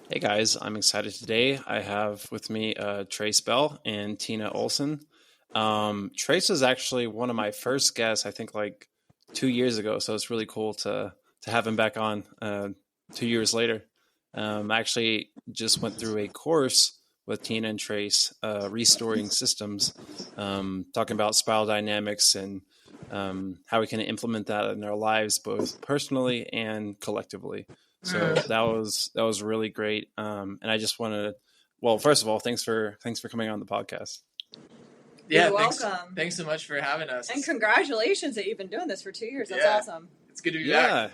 Hey guys, I'm excited today. I have with me Trace Bell and Tina Olson. Trace was actually one of my first guests, I think like 2 years ago. So it's really cool to have him back on 2 years later. I actually just went through a course with Tina and Trace, restoring systems, talking about spiral dynamics and how we can implement that in our lives, both personally and collectively. So that was really great. And I just want to, well, first of all, thanks for coming on the podcast. Yeah, You're thanks. welcome. Thanks so much for having us. And congratulations that you've been doing this for 2 years. That's Yeah. awesome. It's good to be Yeah, back.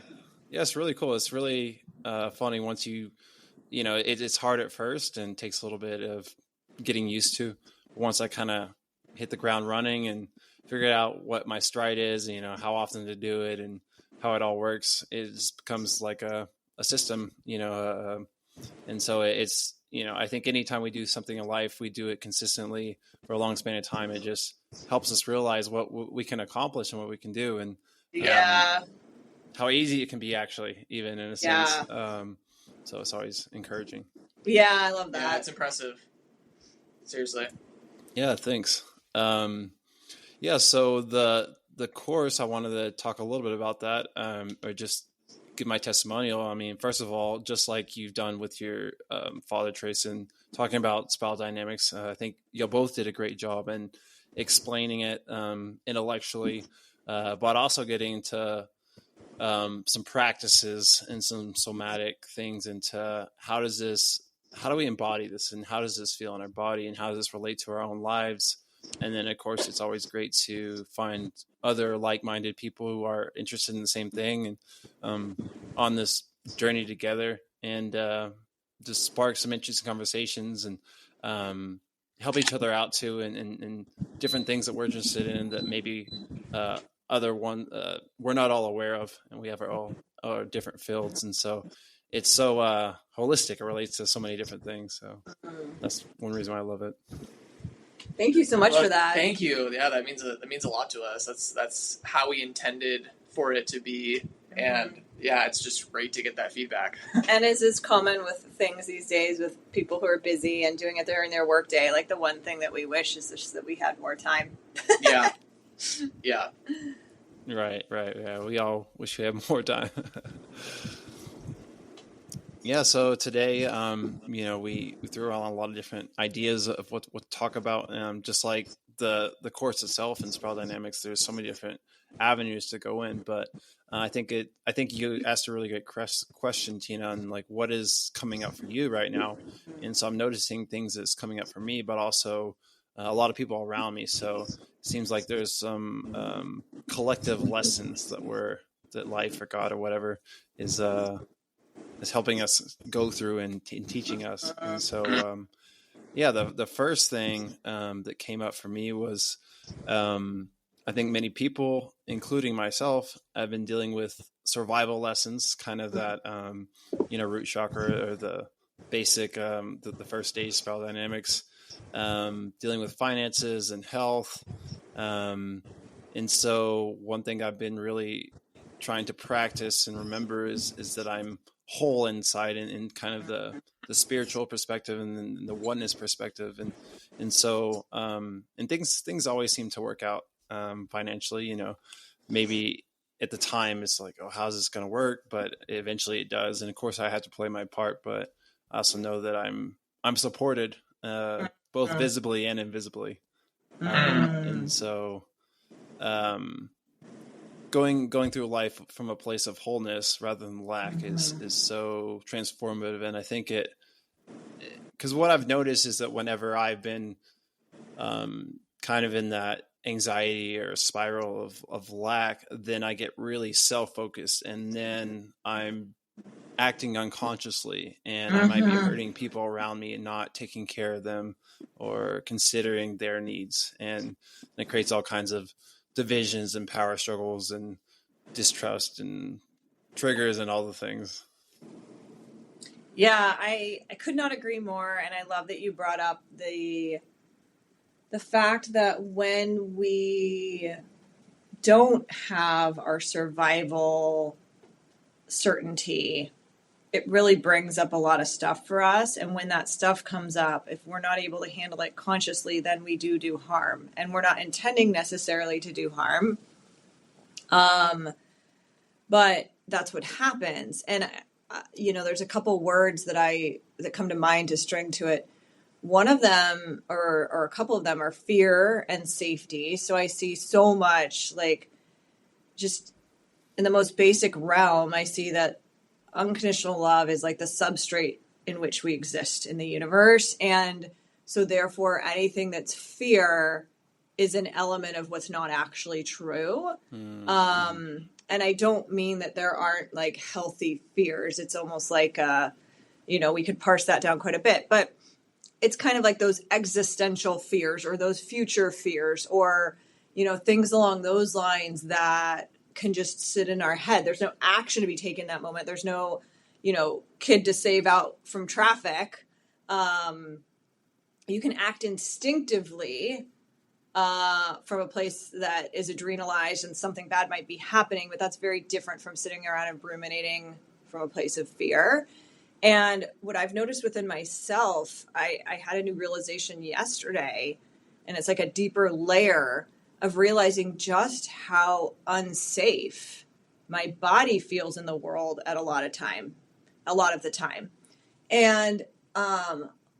yeah, it's really cool. It's really funny once it's hard at first and takes a little bit of getting used to. Once I kind of hit the ground running and figured out what my stride is, how often to do it and how it all works, it just becomes like a system, and so I think anytime we do something in life, we do it consistently for a long span of time. It just helps us realize what we can accomplish and what we can do, and Yeah. how easy it can be, actually, even in a sense. So it's always encouraging. Yeah, I love Yeah, that. it's impressive. Seriously. Yeah, thanks. Yeah, so the course, I wanted to talk a little bit about that, or just give my testimonial. I mean, first of all, just like you've done with your father, Trace, and talking about spiral dynamics, I think you both did a great job in explaining it intellectually, but also getting into some practices and some somatic things into how do we embody this, and how does this feel in our body, and how does this relate to our own lives. And then, of course, it's always great to find other like-minded people who are interested in the same thing, and on this journey together, and just spark some interesting conversations, and help each other out too, and different things that we're interested in that maybe we're not all aware of, and we have our different fields, and so it's so holistic. It relates to so many different things. So that's one reason why I love it. Thank you so much Well, for that. Thank you. Yeah, that means a lot to us. That's how we intended for it to be, and yeah, it's just great to get that feedback. And as is common with things these days with people who are busy and doing it during their work day, like the one thing that we wish is just that we had more time. Yeah. Yeah. Right. Yeah, we all wish we had more time. Yeah, so today, we threw out a lot of different ideas of what to talk about. Just like the course itself in spiral dynamics, there's so many different avenues to go in. But I think you asked a really good question, Tina, on like what is coming up for you right now. And so I'm noticing things that's coming up for me, but also a lot of people around me. So it seems like there's some collective lessons that life or God or whatever is helping us go through and teaching us. And so, the first thing that came up for me was, I think many people, including myself, have been dealing with survival lessons, kind of that, root chakra, or the basic, the first stage spiral dynamics, dealing with finances and health. And so one thing I've been really trying to practice and remember is that I'm whole inside, in kind of the spiritual perspective and the oneness perspective, and so and things always seem to work out financially. Maybe at the time it's like, oh, how's this going to work? But eventually it does, and of course I have to play my part. But I also know that I'm supported, both visibly and invisibly, and so. Going through life from a place of wholeness rather than lack is so transformative. And I think because what I've noticed is that whenever I've been kind of in that anxiety or spiral of lack, then I get really self-focused, and then I'm acting unconsciously, and I might be hurting people around me and not taking care of them or considering their needs. And it creates all kinds of divisions and power struggles and distrust and triggers and all the things. Yeah, I could not agree more, and I love that you brought up the fact that when we don't have our survival certainty, it really brings up a lot of stuff for us. And when that stuff comes up, if we're not able to handle it consciously, then we do harm. And we're not intending necessarily to do harm. But that's what happens. And, there's a couple words that come to mind to string to it. One of them, or a couple of them, are fear and safety. So I see so much, like, just in the most basic realm, I see that unconditional love is like the substrate in which we exist in the universe. And so therefore anything that's fear is an element of what's not actually true. And I don't mean that there aren't like healthy fears. It's almost like, we could parse that down quite a bit, but it's kind of like those existential fears or those future fears or, things along those lines that can just sit in our head. There's no action to be taken in that moment. There's no, kid to save out from traffic. You can act instinctively from a place that is adrenalized and something bad might be happening, but that's very different from sitting around and ruminating from a place of fear. And what I've noticed within myself, I had a new realization yesterday, and it's like a deeper layer of realizing just how unsafe my body feels in the world at a lot of the time. And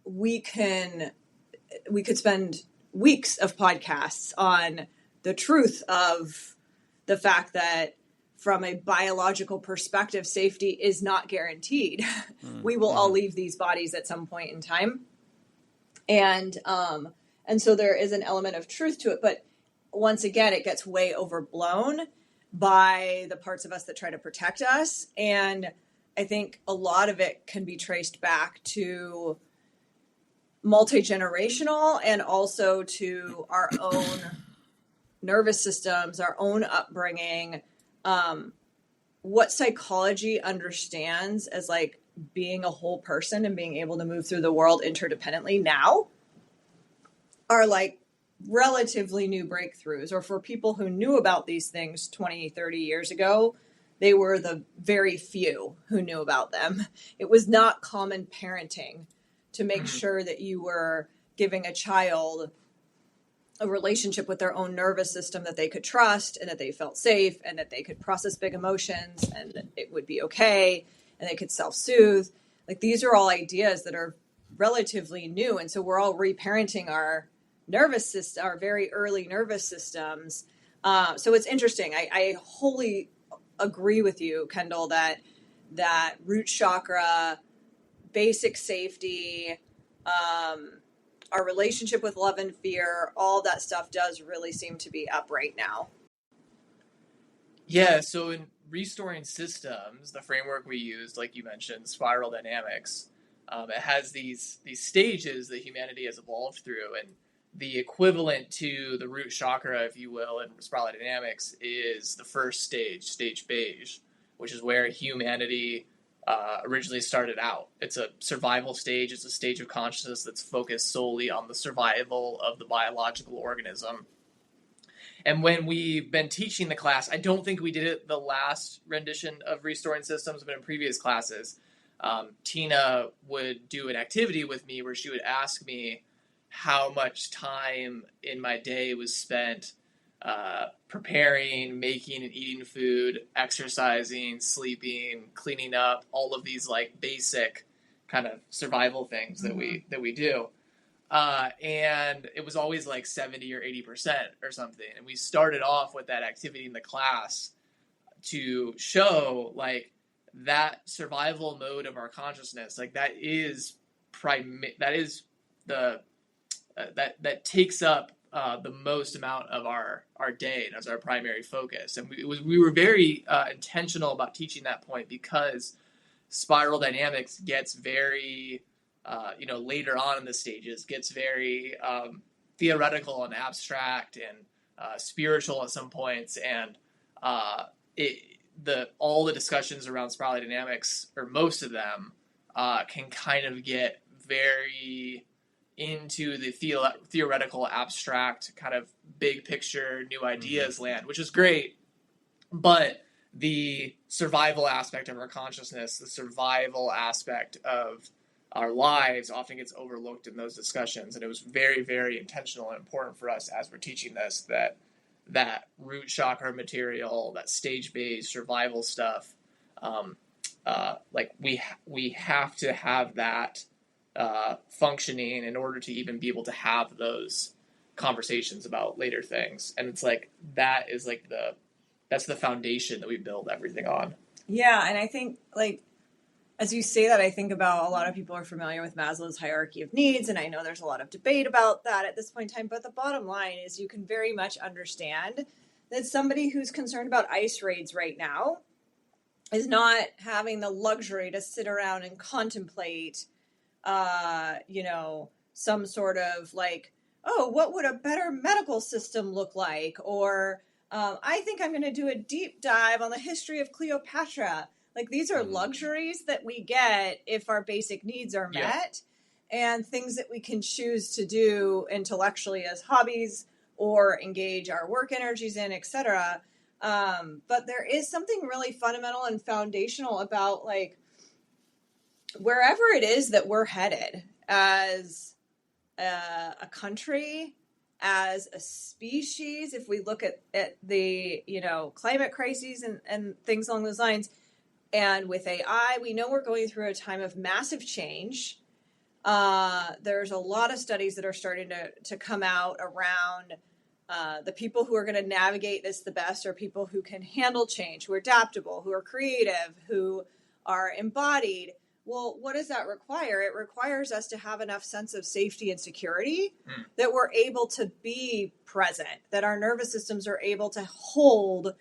we could spend weeks of podcasts on the truth of the fact that from a biological perspective, safety is not guaranteed. We will all leave these bodies at some point in time. And so there is an element of truth to it, but once again, it gets way overblown by the parts of us that try to protect us. And I think a lot of it can be traced back to multi-generational and also to our own nervous systems, our own upbringing, what psychology understands as like being a whole person and being able to move through the world interdependently now are like relatively new breakthroughs. Or for people who knew about these things 20, 30 years ago, they were the very few who knew about them. It was not common parenting to make sure that you were giving a child a relationship with their own nervous system that they could trust and that they felt safe and that they could process big emotions and that it would be okay and they could self-soothe. Like these are all ideas that are relatively new. And so we're all reparenting our nervous system, our very early nervous systems. So it's interesting. I wholly agree with you, Kendall, that root chakra, basic safety, our relationship with love and fear, all that stuff does really seem to be up right now. Yeah, so in restoring systems, the framework we used, like you mentioned, spiral dynamics, it has these stages that humanity has evolved through, and the equivalent to the root chakra, if you will, in spiral dynamics is the first stage, stage beige, which is where humanity originally started out. It's a survival stage. It's a stage of consciousness that's focused solely on the survival of the biological organism. And when we've been teaching the class, I don't think we did it the last rendition of Restoring Systems, but in previous classes, Tina would do an activity with me where she would ask me how much time in my day was spent preparing, making and eating food, exercising, sleeping, cleaning up, all of these like basic kind of survival things that we do. And it was always like 70 or 80% or something. And we started off with that activity in the class to show like that survival mode of our consciousness, like that takes up the most amount of our day and as our primary focus. And we were very intentional about teaching that point because spiral dynamics gets very, later on in the stages, gets very theoretical and abstract and spiritual at some points. And all the discussions around spiral dynamics, or most of them, can kind of get very into the theoretical, abstract, kind of big picture, new ideas land, which is great. But the survival aspect of our consciousness, the survival aspect of our lives often gets overlooked in those discussions. And it was very, very intentional and important for us as we're teaching this, that root chakra material, that stage-based survival stuff, like we have to have that functioning in order to even be able to have those conversations about later things. And it's like that is like that's the foundation that we build everything on. Yeah, and I think, like, as you say that, I think about a lot of people are familiar with Maslow's hierarchy of needs, and I know there's a lot of debate about that at this point in time, but the bottom line is you can very much understand that somebody who's concerned about ICE raids right now is not having the luxury to sit around and contemplate, some sort of like, oh, what would a better medical system look like? Or I think I'm going to do a deep dive on the history of Cleopatra. Like, these are luxuries that we get if our basic needs are met, and things that we can choose to do intellectually as hobbies or engage our work energies in, etc. But there is something really fundamental and foundational about, like, wherever it is that we're headed as a country, as a species, if we look at the, climate crises and things along those lines, and with AI, we know we're going through a time of massive change. There's a lot of studies that are starting to come out around the people who are going to navigate this the best are people who can handle change, who are adaptable, who are creative, who are embodied. Well, what does that require? It requires us to have enough sense of safety and security that we're able to be present, that our nervous systems are able to hold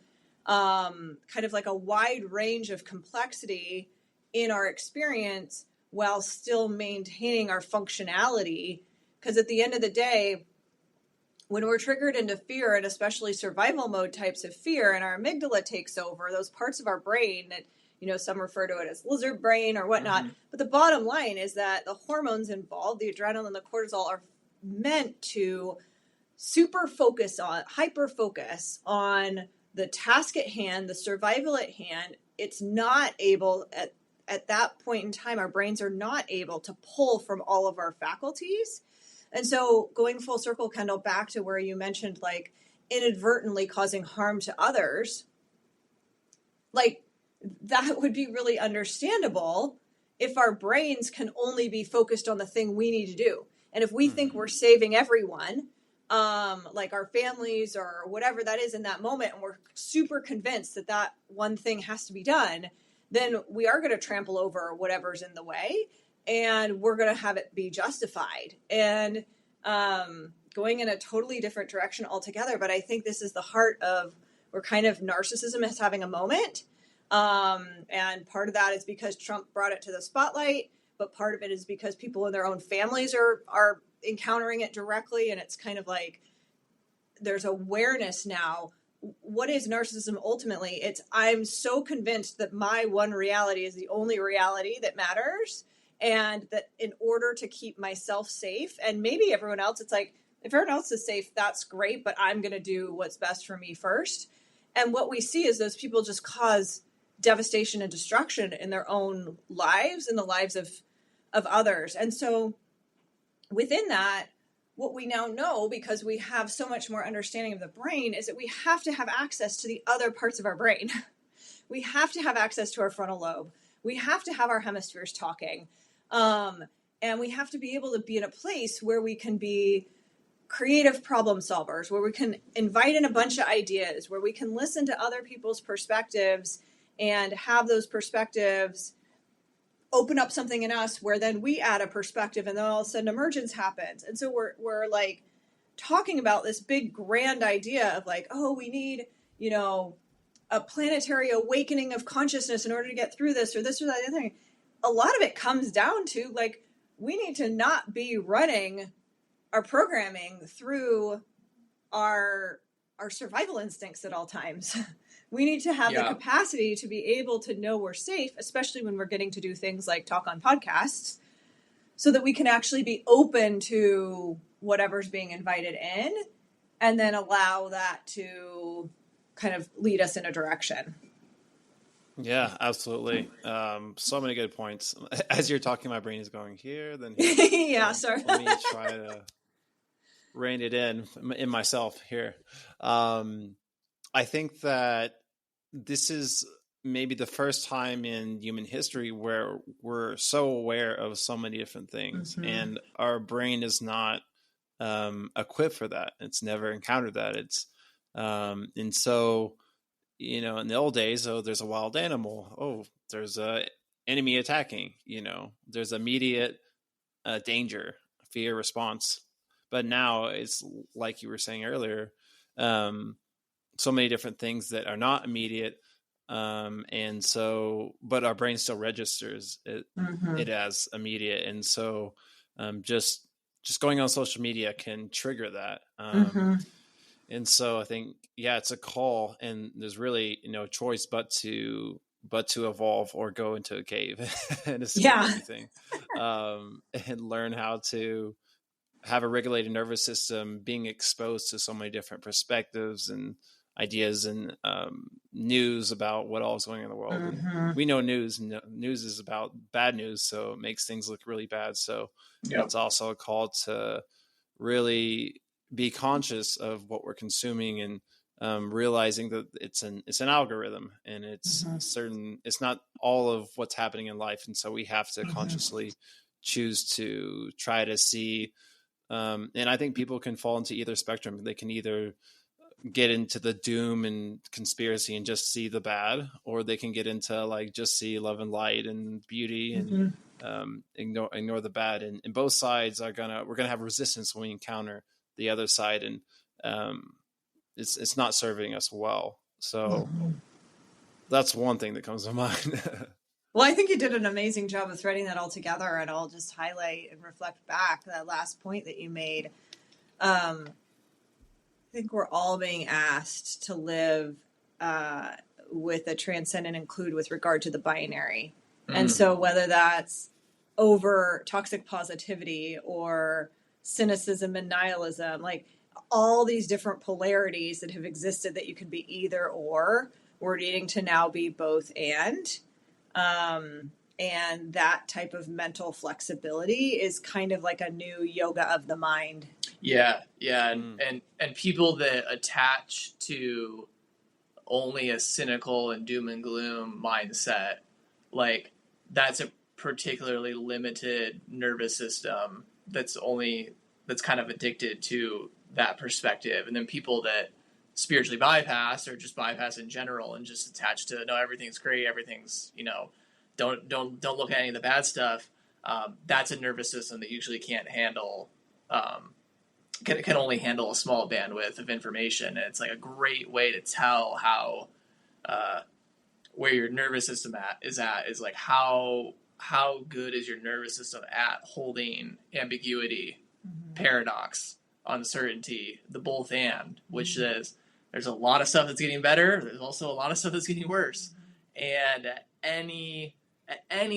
kind of like a wide range of complexity in our experience while still maintaining our functionality. Because at the end of the day, when we're triggered into fear, and especially survival mode types of fear, and our amygdala takes over, those parts of our brain that, some refer to it as lizard brain or whatnot. But the bottom line is that the hormones involved, the adrenaline, the cortisol, are meant to hyper focus on the task at hand, the survival at hand. It's not able, at that point in time, our brains are not able to pull from all of our faculties. And so going full circle, Kendall, back to where you mentioned, like, inadvertently causing harm to others, like, that would be really understandable if our brains can only be focused on the thing we need to do. And if we think we're saving everyone, like our families or whatever that is in that moment, and we're super convinced that one thing has to be done, then we are going to trample over whatever's in the way, and we're going to have it be justified and going in a totally different direction altogether. But I think this is the heart of where kind of narcissism is having a moment. And part of that is because Trump brought it to the spotlight, but part of it is because people in their own families are encountering it directly. And it's kind of like there's awareness now. What is narcissism ultimately? It's I'm so convinced that my one reality is the only reality that matters. And that in order to keep myself safe, and maybe everyone else, it's like, if everyone else is safe, that's great, but I'm going to do what's best for me first. And what we see is those people just cause devastation and destruction in their own lives and the lives of others. And so within that, what we now know, because we have so much more understanding of the brain, is that we have to have access to the other parts of our brain. We have to have access to our frontal lobe. We have to have our hemispheres talking. And we have to be able to be in a place where we can be creative problem solvers, where we can invite in a bunch of ideas, where we can listen to other people's perspectives and have those perspectives open up something in us where then we add a perspective, and then all of a sudden emergence happens. And so we're like talking about this big grand idea of like, oh, we need, a planetary awakening of consciousness in order to get through this or that other thing. A lot of it comes down to like, we need to not be running our programming through our survival instincts at all times. We need to have the capacity to be able to know we're safe, especially when we're getting to do things like talk on podcasts, so that we can actually be open to whatever's being invited in and then allow that to kind of lead us in a direction. Yeah, absolutely. So many good points. As you're talking, my brain is going here, then here. Yeah, So sorry. let me try to rein it in myself here. I think that this is maybe the first time in human history where we're so aware of so many different things, and our brain is not equipped for that. It's never encountered that. And so, in the old days, there's a wild animal. Oh, there's a enemy attacking. There's immediate danger, fear response. But now it's like you were saying earlier, so many different things that are not immediate, and so, but our brain still registers it as immediate, and so just going on social media can trigger that. And so I think, yeah, it's a call, and there's really no choice but to evolve or go into a cave and escape everything, and learn how to have a regulated nervous system, being exposed to so many different perspectives and ideas and news about what all is going on in the world. And we know news is about bad news, so it makes things look really bad. So it's also a call to really be conscious of what we're consuming, and realizing that it's an algorithm, and it's it's not all of what's happening in life. And so we have to consciously choose to try to see, and I think people can fall into either spectrum. They can either get into the doom and conspiracy and just see the bad, or they can get into just see love and light and beauty, and ignore the bad. And both sides we're gonna have resistance when we encounter the other side, and it's not serving us well. So that's one thing that comes to mind. Well, I think you did an amazing job of threading that all together, and I'll just highlight and reflect back that last point that you made. I think we're all being asked to live with a transcend and include with regard to the binary. And so whether that's over toxic positivity or cynicism and nihilism, all these different polarities that have existed that you could be either or, we're needing to now be both and. And that type of mental flexibility is kind of like a new yoga of the mind. Yeah. And people that attach to only a cynical and doom and gloom mindset, that's a particularly limited nervous system that's kind of addicted to that perspective. And then people that spiritually bypass, or just bypass in general and just attach to, no, everything's great, everything's, don't look at any of the bad stuff. That's a nervous system that usually can't handle, can only handle a small bandwidth of information. And it's a great way to tell how, where your nervous system is how good is your nervous system at holding ambiguity, paradox, uncertainty, the both and, which is, there's a lot of stuff that's getting better. There's also a lot of stuff that's getting worse. And at any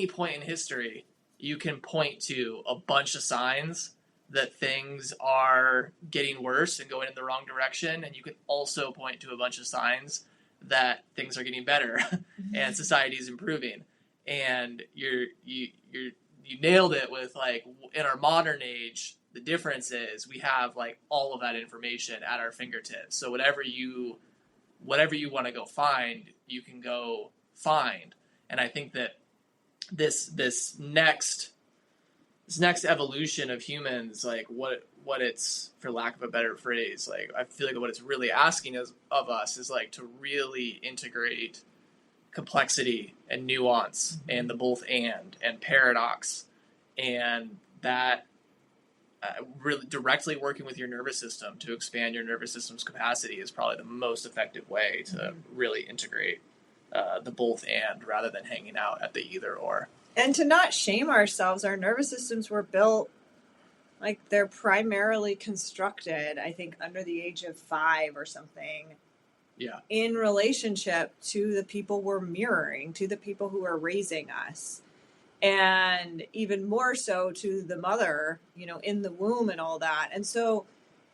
point in history, you can point to a bunch of signs that things are getting worse and going in the wrong direction. And you can also point to a bunch of signs that things are getting better and society is improving. And you nailed it with in our modern age, the difference is we have all of that information at our fingertips. So whatever you want to go find, you can go find. And I think that this next evolution of humans, what it's, for lack of a better phrase, I feel like what it's really asking of us is to really integrate complexity and nuance and the both and paradox, and that really directly working with your nervous system to expand your nervous system's capacity is probably the most effective way to really integrate the both and, rather than hanging out at the either or. And to not shame ourselves, our nervous systems were built they're primarily constructed, I think, under the age of 5 or something. Yeah. In relationship to the people we're mirroring, to the people who are raising us. And even more so to the mother, in the womb and all that. And so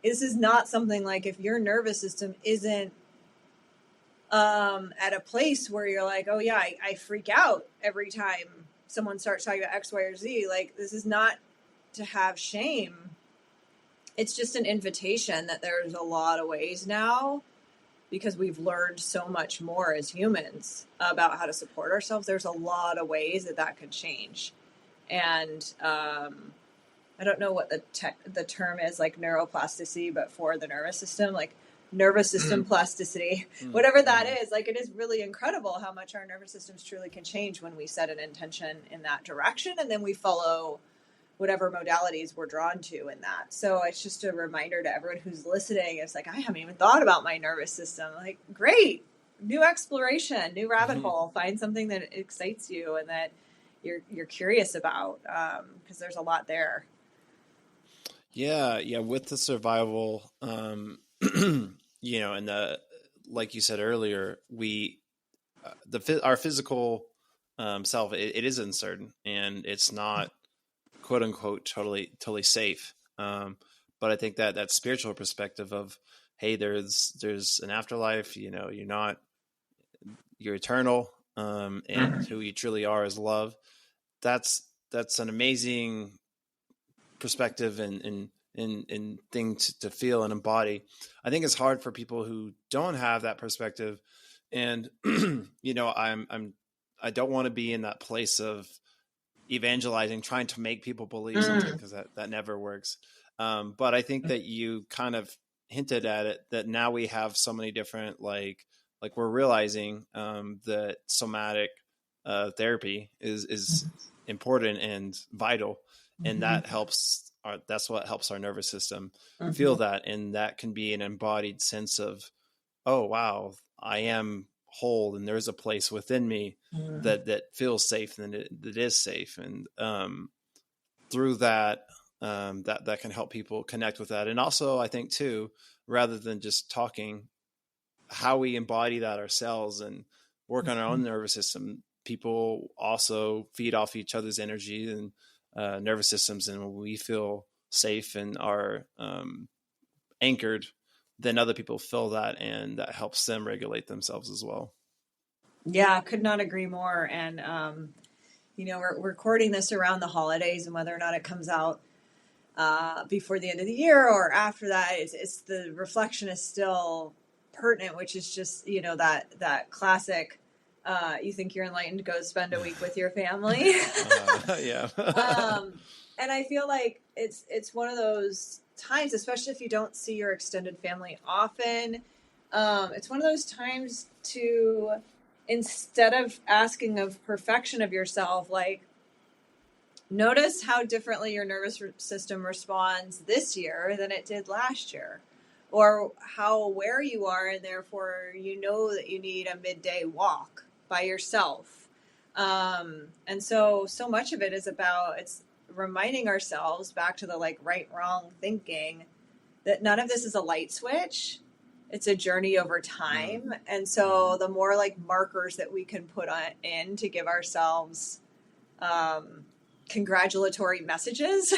this is not something if your nervous system isn't at a place where you're like, oh yeah, I freak out every time someone starts talking about X, Y, or Z. Like, this is not to have shame. It's just an invitation that there's a lot of ways now, because we've learned so much more as humans about how to support ourselves. There's a lot of ways that could change. And I don't know what the term is, like neuroplasticity, but for the nervous system, like nervous system plasticity, whatever that is, like, it is really incredible how much our nervous systems truly can change when we set an intention in that direction, and then we follow whatever modalities we're drawn to in that. So it's just a reminder to everyone who's listening. It's like, I haven't even thought about my nervous system. Like, great, new exploration, new rabbit hole. Find something that excites you and that you're curious about, because there's a lot there. Yeah. With the survival, and like you said earlier, our physical self, it is uncertain, and it's not quote unquote totally safe. But I think that spiritual perspective of, hey, there's an afterlife, you're eternal, and who you truly are is love. That's an amazing perspective and thing to feel and embody. I think it's hard for people who don't have that perspective. And, I don't want to be in that place of evangelizing, trying to make people believe something, because that never works. But I think that you kind of hinted at it, that now we have so many different, like we're realizing that somatic therapy is important and vital, and that helps. That's what helps our nervous system feel that, and that can be an embodied sense of, oh wow, I am whole, and there's a place within me that feels safe, and that is safe, and through that, that can help people connect with that. And also, I think too, rather than just talking, how we embody that ourselves and work on our own nervous system, people also feed off each other's energy and nervous systems, and when we feel safe and are anchored, then other people feel that, and that helps them regulate themselves as well. Yeah, could not agree more. And we're recording this around the holidays, and whether or not it comes out before the end of the year or after that, it's the reflection is still pertinent, which is just that classic. You think you're enlightened, go spend a week with your family. Yeah. And I feel like it's one of those times, especially if you don't see your extended family often. It's one of those times to, instead of asking of perfection of yourself, like, notice how differently your nervous system responds this year than it did last year, or how aware you are, and therefore you know that you need a midday walk by yourself. And so much of it is about, it's reminding ourselves back to the right, wrong thinking, that none of this is a light switch. It's a journey over time. And so the more markers that we can put in to give ourselves congratulatory messages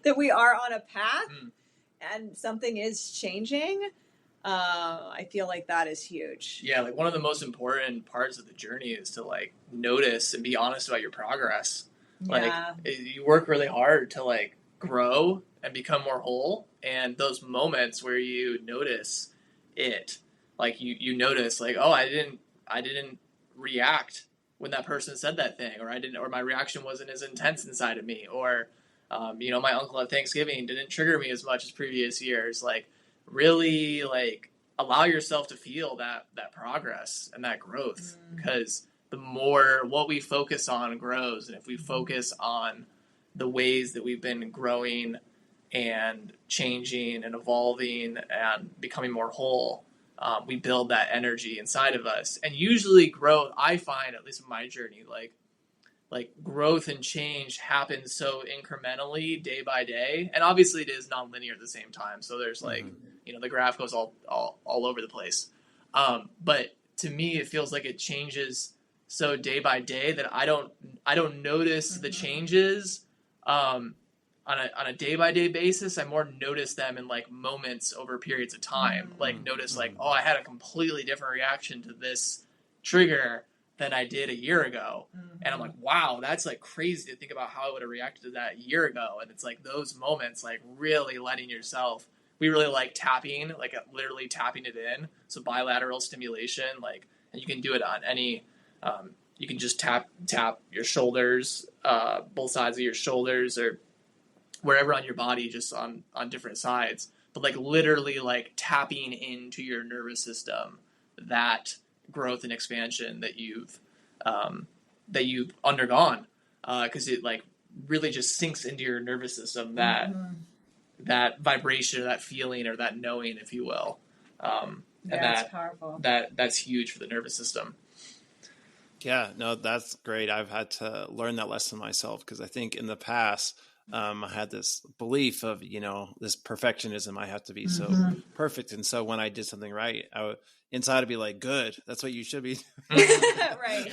that we are on a path and something is changing, I feel like that is huge. Yeah, one of the most important parts of the journey is to notice and be honest about your progress. Yeah. You work really hard to grow and become more whole, and those moments where you notice it, you notice oh, I didn't react when that person said that thing, or my reaction wasn't as intense inside of me, or my uncle at Thanksgiving didn't trigger me as much as previous years. Really allow yourself to feel that progress and that growth, because the more what we focus on grows. And if we focus on the ways that we've been growing and changing and evolving and becoming more whole, we build that energy inside of us. And usually growth, I find, at least in my journey, growth and change happens so incrementally day by day. And obviously it is non-linear at the same time. So there's the graph goes all over the place. But to me, it feels like it changes so day by day that I don't notice the changes on a day-by-day basis, I more notice them in like moments over periods of time. Like notice like, oh, I had a completely different reaction to this trigger than I did a year ago. And I'm like, wow, that's like crazy to think about how I would have reacted to that a year ago. And it's like those moments, like really letting yourself, we really like tapping, like literally tapping it in. So bilateral stimulation, like, and you can do it on any, you can just tap your shoulders, both sides of your shoulders, or wherever on your body, just on different sides, but like literally like tapping into your nervous system, that growth and expansion that you've undergone, because it like really just sinks into your nervous system, that vibration or that feeling or that knowing, if you will, and that's powerful. That's huge for the nervous system. Yeah, no, that's great. I've had to learn that lesson myself, because I think in the past, I had this belief of, this perfectionism. I have to be so perfect. And so when I did something right, inside I'd be like, good, that's what you should be doing. Right.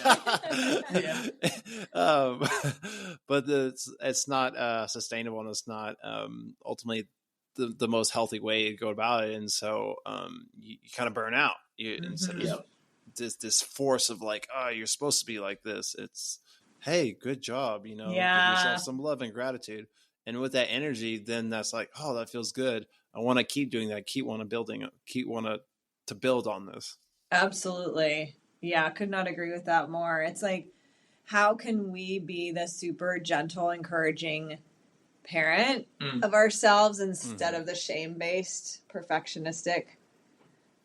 But it's not sustainable, and it's not ultimately the most healthy way to go about it. And so you kind of burn out. Instead of this force of like, oh, you're supposed to be like this. It's, hey, good job, give yourself some love and gratitude. And with that energy, then that's like, oh, that feels good. I want to keep doing that. Keep want to build on this. Absolutely. Yeah, could not agree with that more. It's like, how can we be the super gentle, encouraging parent of ourselves instead of the shame-based, perfectionistic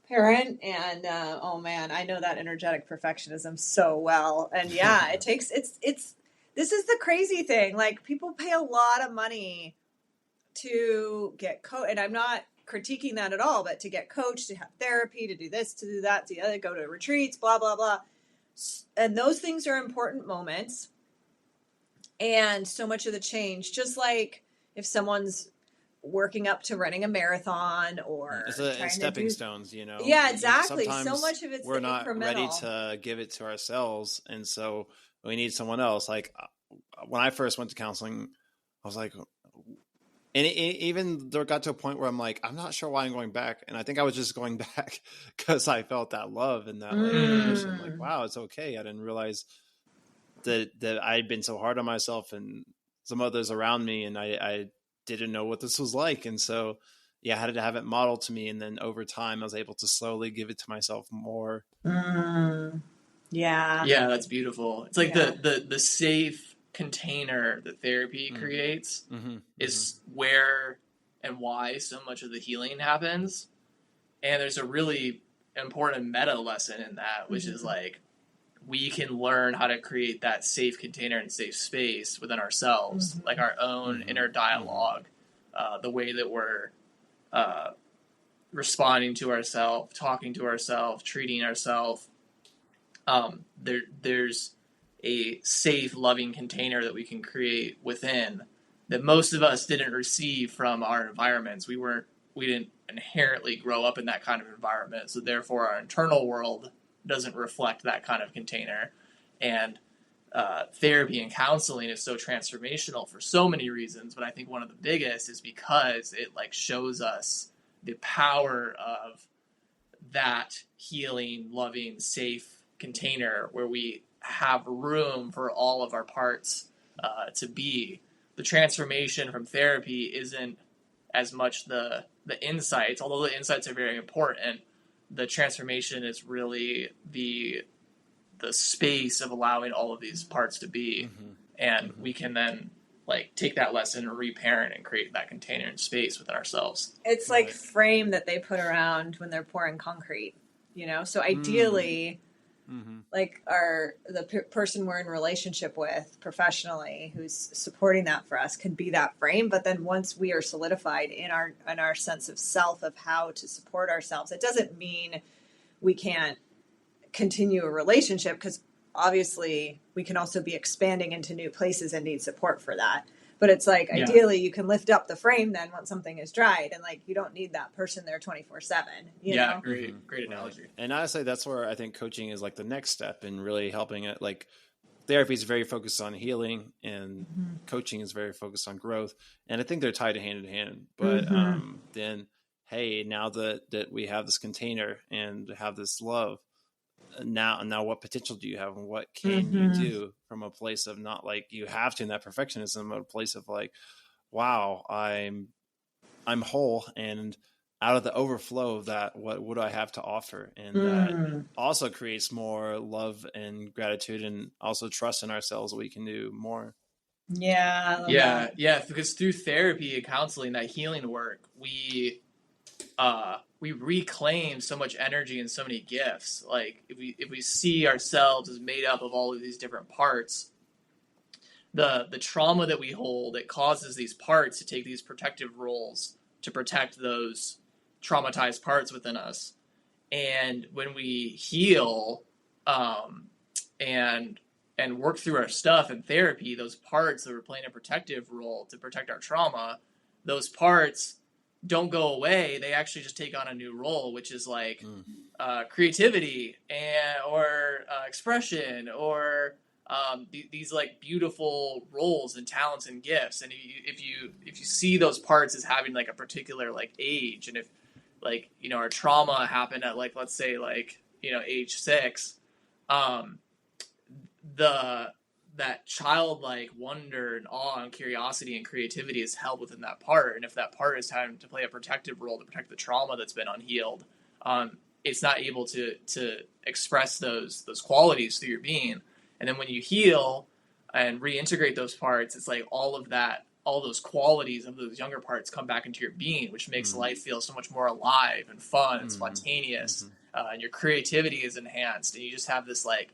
parent? And oh man, I know that energetic perfectionism so well. And yeah, this is the crazy thing. Like, people pay a lot of money to get coached, and I'm not critiquing that at all, but to get coached, to have therapy, to do this, to do that, to the other, go to retreats, blah, blah, blah. And those things are important moments. And so much of the change, just like if someone's working up to running a marathon, or it's stepping stones, Yeah, exactly. Sometimes so much of it's we're not incremental. ready to give it to ourselves, and so we need someone else. Like when I first went to counseling, I was like, and even there got to a point where I'm like, I'm not sure why I'm going back, and I think I was just going back because I felt that love and that like permission. Like, wow, it's okay. I didn't realize that I had been so hard on myself and some others around me, and I didn't know what this was like. And so, yeah, I had to have it modeled to me. And then over time, I was able to slowly give it to myself more. Yeah. Yeah, that's beautiful. It's like the safe container that therapy creates is where and why so much of the healing happens. And there's a really important meta lesson in that, which is like, we can learn how to create that safe container and safe space within ourselves, like our own inner dialogue, the way that we're responding to ourselves, talking to ourselves, treating ourselves. There's a safe, loving container that we can create within that most of us didn't receive from our environments. We didn't inherently grow up in that kind of environment, so therefore our internal world doesn't reflect that kind of container. And therapy and counseling is so transformational for so many reasons, but I think one of the biggest is because it like shows us the power of that healing, loving, safe container where we have room for all of our parts to be. The transformation from therapy isn't as much the insights, although the insights are very important. The transformation is really the space of allowing all of these parts to be. And we can then like take that lesson and reparent and create that container and space within ourselves. It's like frame that they put around when they're pouring concrete, so ideally like the person we're in relationship with professionally who's supporting that for us could be that frame. But then once we are solidified in our sense of self, of how to support ourselves, it doesn't mean we can't continue a relationship, because obviously we can also be expanding into new places and need support for that. But it's like, ideally you can lift up the frame then once something is dried, and like, you don't need that person there 24/7. You know? Great analogy. And honestly, that's where I think coaching is like the next step in really helping it. Like, therapy is very focused on healing, and coaching is very focused on growth. And I think they're tied hand in hand. But then, hey, now that we have this container and have this love, now what potential do you have, and what can you do from a place of not like you have to in that perfectionism, but a place of like, wow, I'm whole, and out of the overflow of that, what do I have to offer? And that also creates more love and gratitude, and also trust in ourselves that we can do more. Yeah. Yeah. Because through therapy and counseling, that healing work, we reclaim so much energy and so many gifts. Like if we see ourselves as made up of all of these different parts, the trauma that we hold, it causes these parts to take these protective roles to protect those traumatized parts within us. And when we heal and work through our stuff in therapy, those parts that were playing a protective role to protect our trauma, those parts don't go away. They actually just take on a new role, which is like creativity or expression, or these like beautiful roles and talents and gifts. And if you see those parts as having like a particular like age, and if like, you know, our trauma happened at like, let's say like, you know, age 6, that childlike wonder and awe and curiosity and creativity is held within that part. And if that part is having to play a protective role to protect the trauma that's been unhealed, it's not able to express those qualities through your being. And then when you heal and reintegrate those parts, it's like all those qualities of those younger parts come back into your being, which makes life feel so much more alive and fun and spontaneous. And your creativity is enhanced, and you just have this like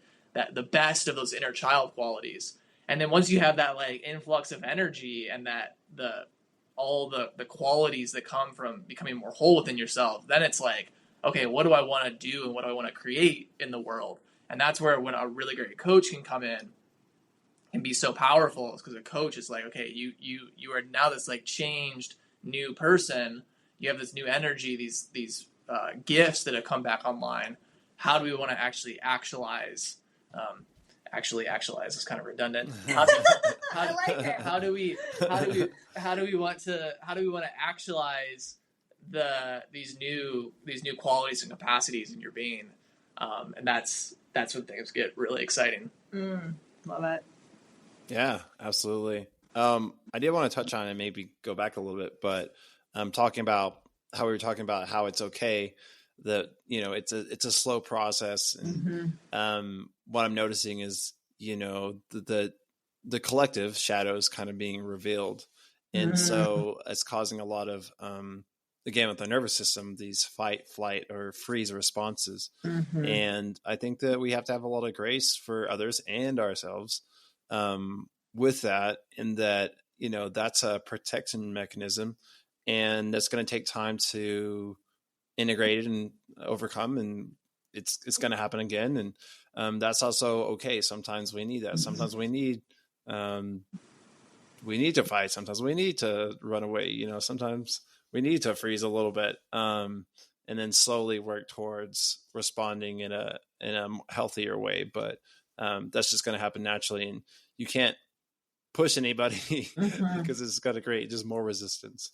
the best of those inner child qualities. And then once you have that like influx of energy and that all the qualities that come from becoming more whole within yourself, then it's like, okay, what do I want to do and what do I want to create in the world? And that's where when a really great coach can come in and be so powerful, is because a coach is like, okay, you are now this like changed new person. You have this new energy, these gifts that have come back online. How do we want to actually actualize? Actualize is kind of redundant. How do we want to actualize these new qualities and capacities in your being? And that's when things get really exciting. Love it. Yeah, absolutely. I did want to touch on it, maybe go back a little bit, but talking about how we were talking about how it's okay that, you know, it's a slow process. And what I'm noticing is, you know, the collective shadows kind of being revealed. And so it's causing a lot of, again, with the nervous system, these fight, flight, or freeze responses. And I think that we have to have a lot of grace for others and ourselves with that, in that, you know, that's a protection mechanism, and that's going to take time to integrate it and overcome, and it's going to happen again. And that's also okay. Sometimes we need that. Sometimes we need to fight. Sometimes we need to run away. You know, sometimes we need to freeze a little bit, and then slowly work towards responding in a healthier way. But that's just going to happen naturally, and you can't push anybody because it's going to create just more resistance.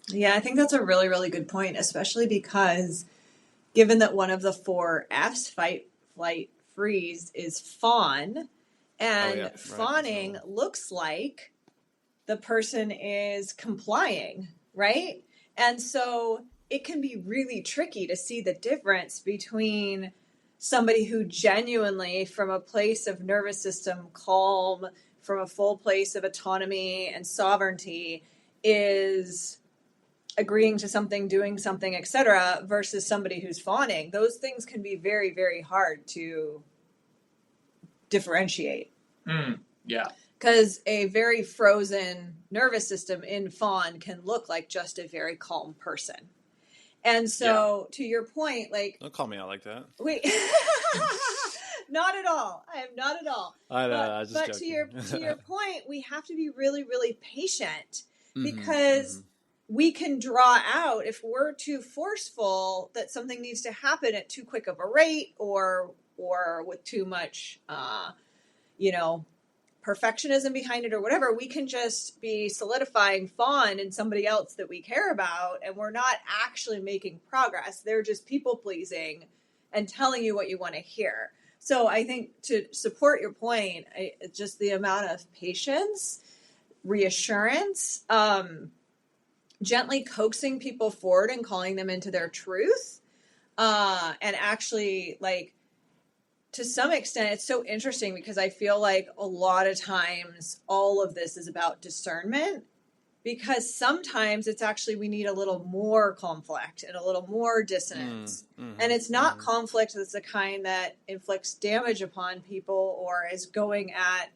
Yeah, I think that's a really, really good point, especially because given that one of the 4 F's, fight, flight, freeze, is fawn, and fawning looks like the person is complying, right? And so it can be really tricky to see the difference between somebody who genuinely, from a place of nervous system calm, from a full place of autonomy and sovereignty, is agreeing to something, doing something, etc., versus somebody who's fawning. Those things can be very, very hard to differentiate. Yeah. Because a very frozen nervous system in fawn can look like just a very calm person. And so, to your point, like... Don't call me out like that. Wait. Not at all. I am not at all. I know, I was just but joking. to your point, we have to be really, really patient, because we can draw out, if we're too forceful that something needs to happen at too quick of a rate, or with too much perfectionism behind it or whatever. We can just be solidifying fawn in somebody else that we care about, and we're not actually making progress. They're just people pleasing and telling you what you want to hear. So I think, to support your point, just the amount of patience, reassurance, gently coaxing people forward and calling them into their truth, and actually, like, to some extent, it's so interesting because I feel like a lot of times all of this is about discernment, because sometimes it's actually, we need a little more conflict and a little more dissonance. And it's not conflict that's the kind that inflicts damage upon people or is going at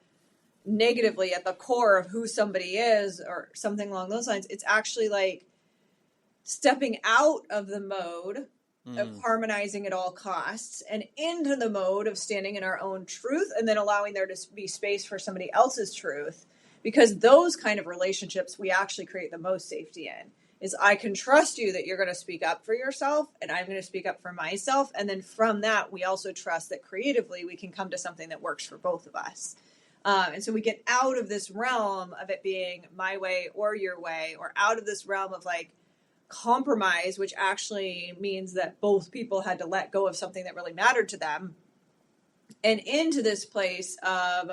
negatively at the core of who somebody is or something along those lines. It's actually like stepping out of the mode of harmonizing at all costs and into the mode of standing in our own truth, and then allowing there to be space for somebody else's truth, because those kind of relationships we actually create the most safety in. Is I can trust you that you're going to speak up for yourself, and I'm going to speak up for myself, and then from that we also trust that creatively we can come to something that works for both of us. And so we get out of this realm of it being my way or your way, or out of this realm of like compromise, which actually means that both people had to let go of something that really mattered to them, and into this place of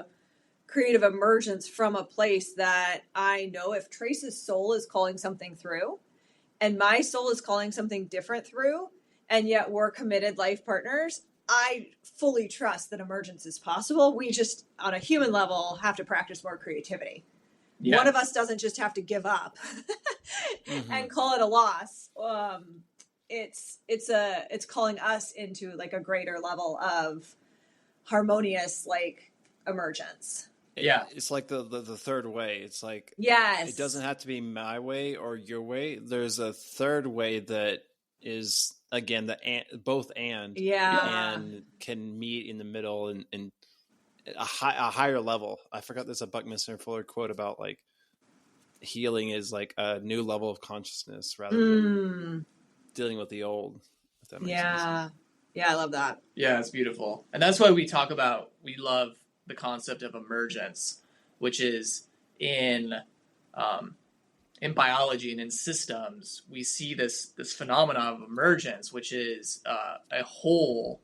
creative emergence from a place that I know if Trace's soul is calling something through and my soul is calling something different through, and yet we're committed life partners, I fully trust that emergence is possible. We just, on a human level, have to practice more creativity. Yeah. One of us doesn't just have to give up and call it a loss. It's calling us into like a greater level of harmonious, like, emergence. Yeah, it's like the third way. It's like, yes, it doesn't have to be my way or your way. There's a third way that is, again, both and can meet in the middle and a higher level. I forgot there's a Buckminster Fuller quote about like healing is like a new level of consciousness rather than dealing with the old. If that makes sense. Yeah, I love that. Yeah, it's beautiful. And that's why we love the concept of emergence, which is in biology and in systems, we see this phenomenon of emergence, which is a whole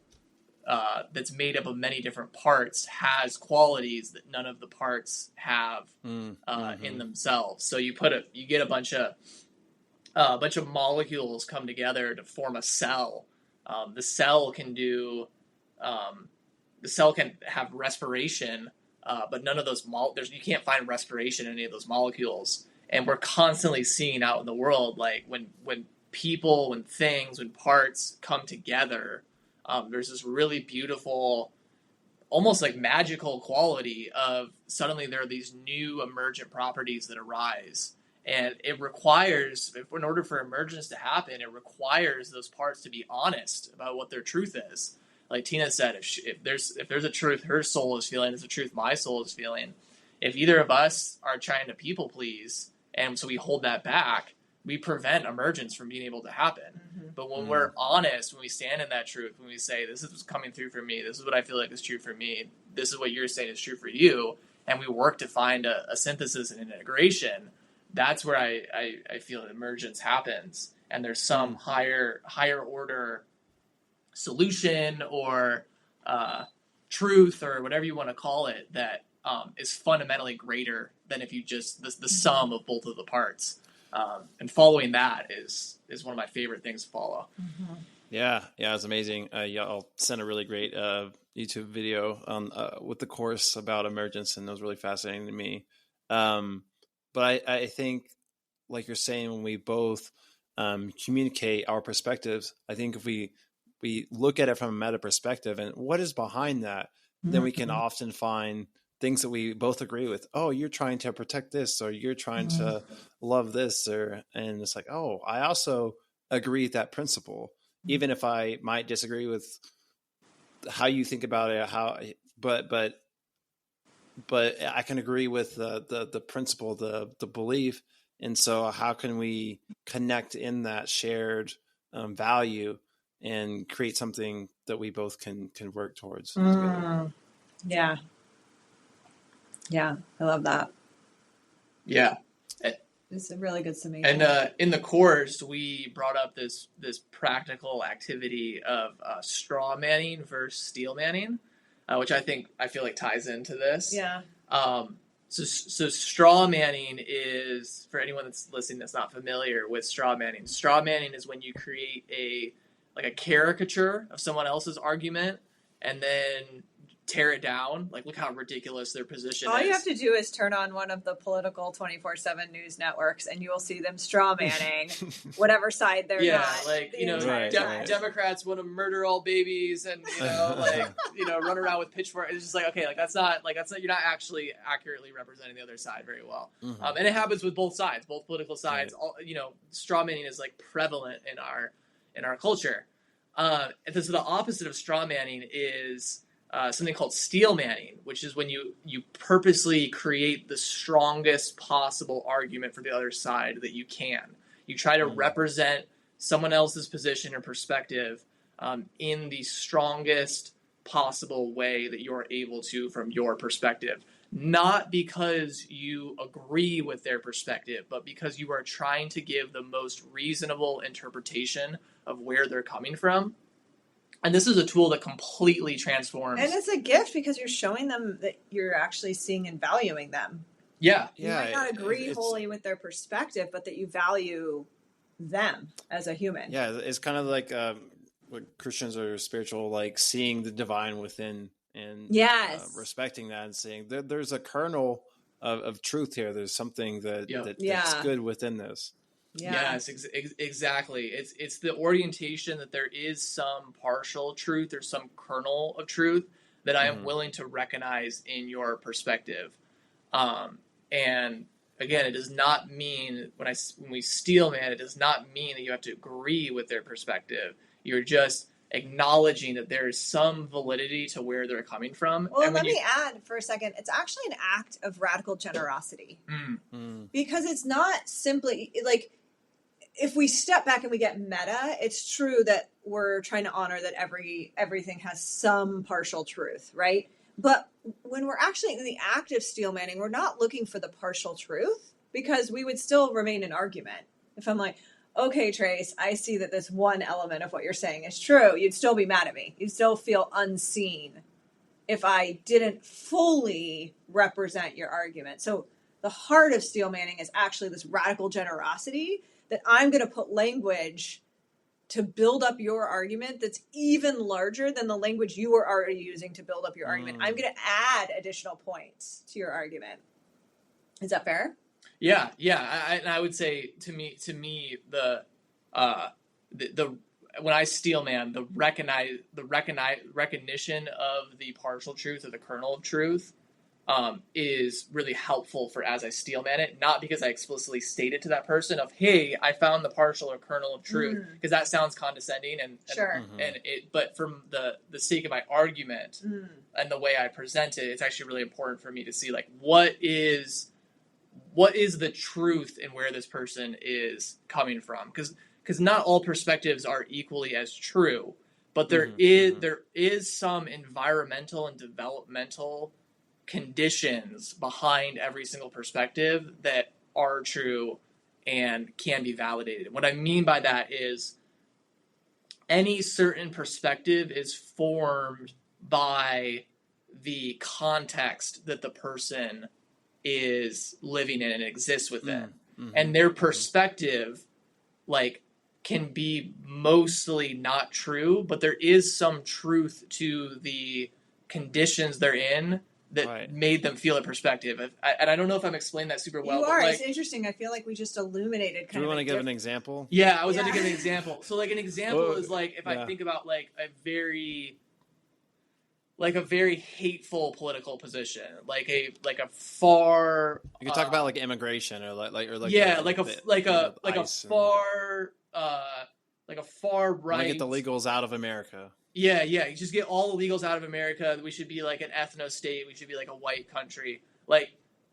that's made up of many different parts, has qualities that none of the parts have in themselves. So you get a bunch of molecules come together to form a cell. The cell can have respiration, but none of those you can't find respiration in any of those molecules. And we're constantly seeing out in the world, like when people, when things, when parts come together, there's this really beautiful, almost like magical quality of suddenly there are these new emergent properties that arise. And it requires, in order for emergence to happen, it requires those parts to be honest about what their truth is. Like Tina said, if there's a truth her soul is feeling, there's a truth my soul is feeling. If either of us are trying to people please, and so we hold that back, we prevent emergence from being able to happen. But when we're honest, when we stand in that truth, when we say, this is what's coming through for me, this is what I feel like is true for me, this is what you're saying is true for you, and we work to find a synthesis and an integration, that's where I feel emergence happens. And there's some higher order solution or truth or whatever you want to call it that is fundamentally greater than if you just the sum of both of the parts. And following that is one of my favorite things to follow. Yeah, it's amazing. I'll send a really great YouTube video on with the course about emergence, and it was really fascinating to me. But I think, like you're saying, when we both communicate our perspectives, I think if we look at it from a meta perspective and what is behind that, then we can often find things that we both agree with. Oh, you're trying to protect this, or you're trying to love this, and it's like, oh, I also agree with that principle, even if I might disagree with how you think about it. But I can agree with the principle, the belief, and so how can we connect in that shared value and create something that we both can work towards together? Yeah. Yeah, I love that. Yeah. It's a really good summation. And in the course, we brought up this practical activity of straw manning versus steel manning, which I feel like ties into this. Yeah. So straw manning is, for anyone that's listening that's not familiar with straw manning. Straw manning is when you create a caricature of someone else's argument and then tear it down. Like, look how ridiculous their position is. All you have to do is turn on one of the political 24/7 news networks and you will see them straw manning whatever side they're not. Like, Right. Democrats want to murder all babies and, run around with pitchforks. It's just like, okay, that's not, you're not actually accurately representing the other side very well. Mm-hmm. And it happens with both sides, both political sides. Right. All, straw manning is like prevalent in our culture. And so the opposite of straw manning is something called steel manning, which is when you purposely create the strongest possible argument for the other side that you can. You try to represent someone else's position or perspective in the strongest possible way that you're able to from your perspective. Not because you agree with their perspective, but because you are trying to give the most reasonable interpretation of where they're coming from. And this is a tool that completely transforms. And it's a gift because you're showing them that you're actually seeing and valuing them. Yeah. You might not agree wholly with their perspective, but that you value them as a human. Yeah, it's kind of like what Christians are spiritual, like seeing the divine within and respecting that and saying there's a kernel of truth here. There's something that's good within this. Yeah. Yes, exactly. It's the orientation that there is some partial truth or some kernel of truth that I am willing to recognize in your perspective. And again, it does not mean when we steel man, it does not mean that you have to agree with their perspective. You're just acknowledging that there is some validity to where they're coming from. Well, let me add for a second. It's actually an act of radical generosity because it's not simply like, if we step back and we get meta, it's true that we're trying to honor that everything has some partial truth, right? But when we're actually in the act of steel manning, we're not looking for the partial truth because we would still remain in argument. If I'm like, okay, Trace, I see that this one element of what you're saying is true, you'd still be mad at me. You'd still feel unseen if I didn't fully represent your argument. So the heart of steel manning is actually this radical generosity that I'm going to put language to build up your argument that's even larger than the language you were already using to build up your argument. I'm going to add additional points to your argument. Is that fair? Yeah. I would say to me the when I steel man, the recognition of the partial truth or the kernel of truth is really helpful for as I steel man it, not because I explicitly state it to that person of, hey, I found the partial or kernel of truth, because that sounds condescending but from the sake of my argument and the way I present it, it's actually really important for me to see like what is the truth in where this person is coming from, because not all perspectives are equally as true, but there is some environmental and developmental conditions behind every single perspective that are true and can be validated. What I mean by that is any certain perspective is formed by the context that the person is living in and exists within. And their perspective can be mostly not true, but there is some truth to the conditions they're in that made them feel a perspective. And I don't know if I'm explaining that super well. You are. It's interesting. I feel like we just illuminated Do you want to give an example? Yeah, I was going to give an example. So an example is if I think about a very hateful political position, like a far. You can talk about immigration or a far right. Get the legals out of America. Yeah. You just get all the illegals out of America. We should be an ethno state. We should be a white country.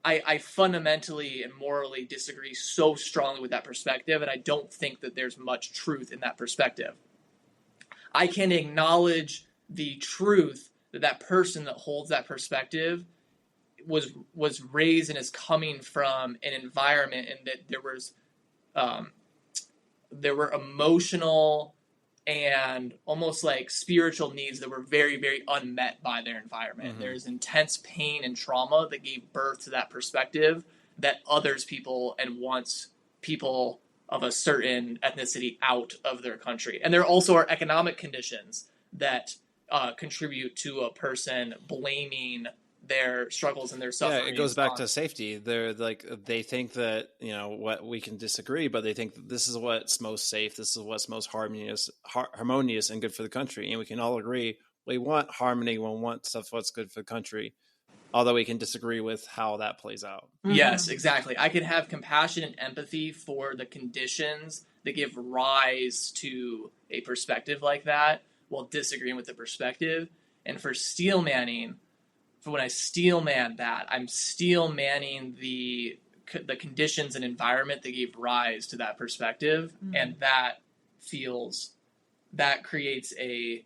I fundamentally and morally disagree so strongly with that perspective, and I don't think that there's much truth in that perspective. I can acknowledge the truth that person that holds that perspective was raised and is coming from an environment, and that there were emotional and almost like spiritual needs that were very, very unmet by their environment. Mm-hmm. There's intense pain and trauma that gave birth to that perspective that others people and wants people of a certain ethnicity out of their country. And there also are economic conditions that contribute to a person blaming their struggles and their suffering. Yeah, it goes back to safety. They're like, they think that, what we can disagree, but they think that this is what's most safe. This is what's most harmonious and good for the country. And we can all agree we want harmony. We want stuff what's good for the country, although we can disagree with how that plays out. Mm-hmm. Yes, exactly. I can have compassion and empathy for the conditions that give rise to a perspective like that while disagreeing with the perspective. And for steel manning, when I steel man that, I'm steel manning the conditions and environment that gave rise to that perspective, and that creates it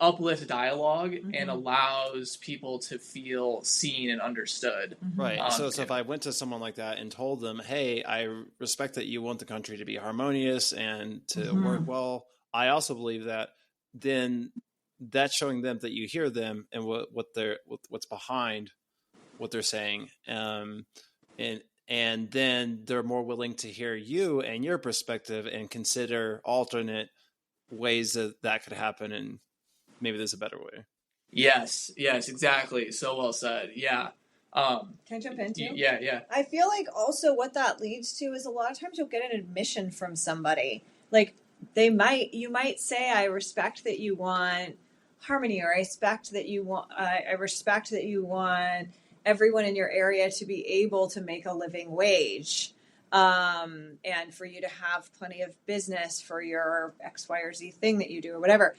uplifts dialogue and allows people to feel seen and understood. Right. So if I went to someone like that and told them, "Hey, I respect that you want the country to be harmonious and to work well. I also believe that," then that's showing them that you hear them and what's behind what they're saying, and then they're more willing to hear you and your perspective and consider alternate ways that could happen, and maybe there's a better way. Yes, exactly. So well said. Yeah. Can I jump in too? Yeah. I feel like also what that leads to is a lot of times you'll get an admission from somebody. Like you might say, "I respect that you want harmony," or I respect that you want everyone in your area to be able to make a living wage, and for you to have plenty of business for your X, Y, or Z thing that you do or whatever.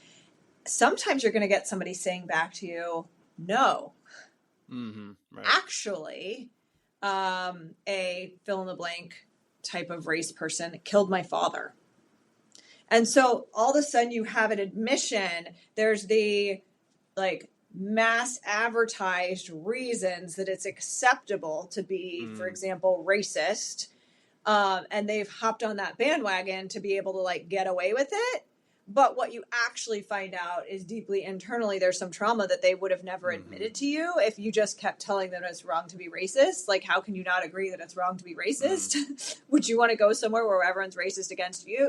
Sometimes you're going to get somebody saying back to you, "No, right. Actually, a fill in the blank type of race person killed my father." And so all of a sudden you have an admission. There's the mass advertised reasons that it's acceptable to be, for example, racist. And they've hopped on that bandwagon to be able to get away with it. But what you actually find out is deeply internally, there's some trauma that they would have never admitted to you if you just kept telling them it's wrong to be racist. Like, how can you not agree that it's wrong to be racist? Would you want to go somewhere where everyone's racist against you?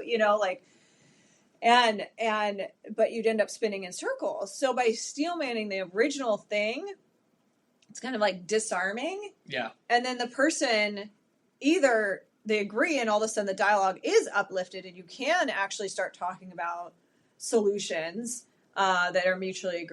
But you'd end up spinning in circles. So by steel manning the original thing, it's kind of like disarming. Yeah. And then the person, either they agree and all of a sudden the dialogue is uplifted and you can actually start talking about solutions that are mutually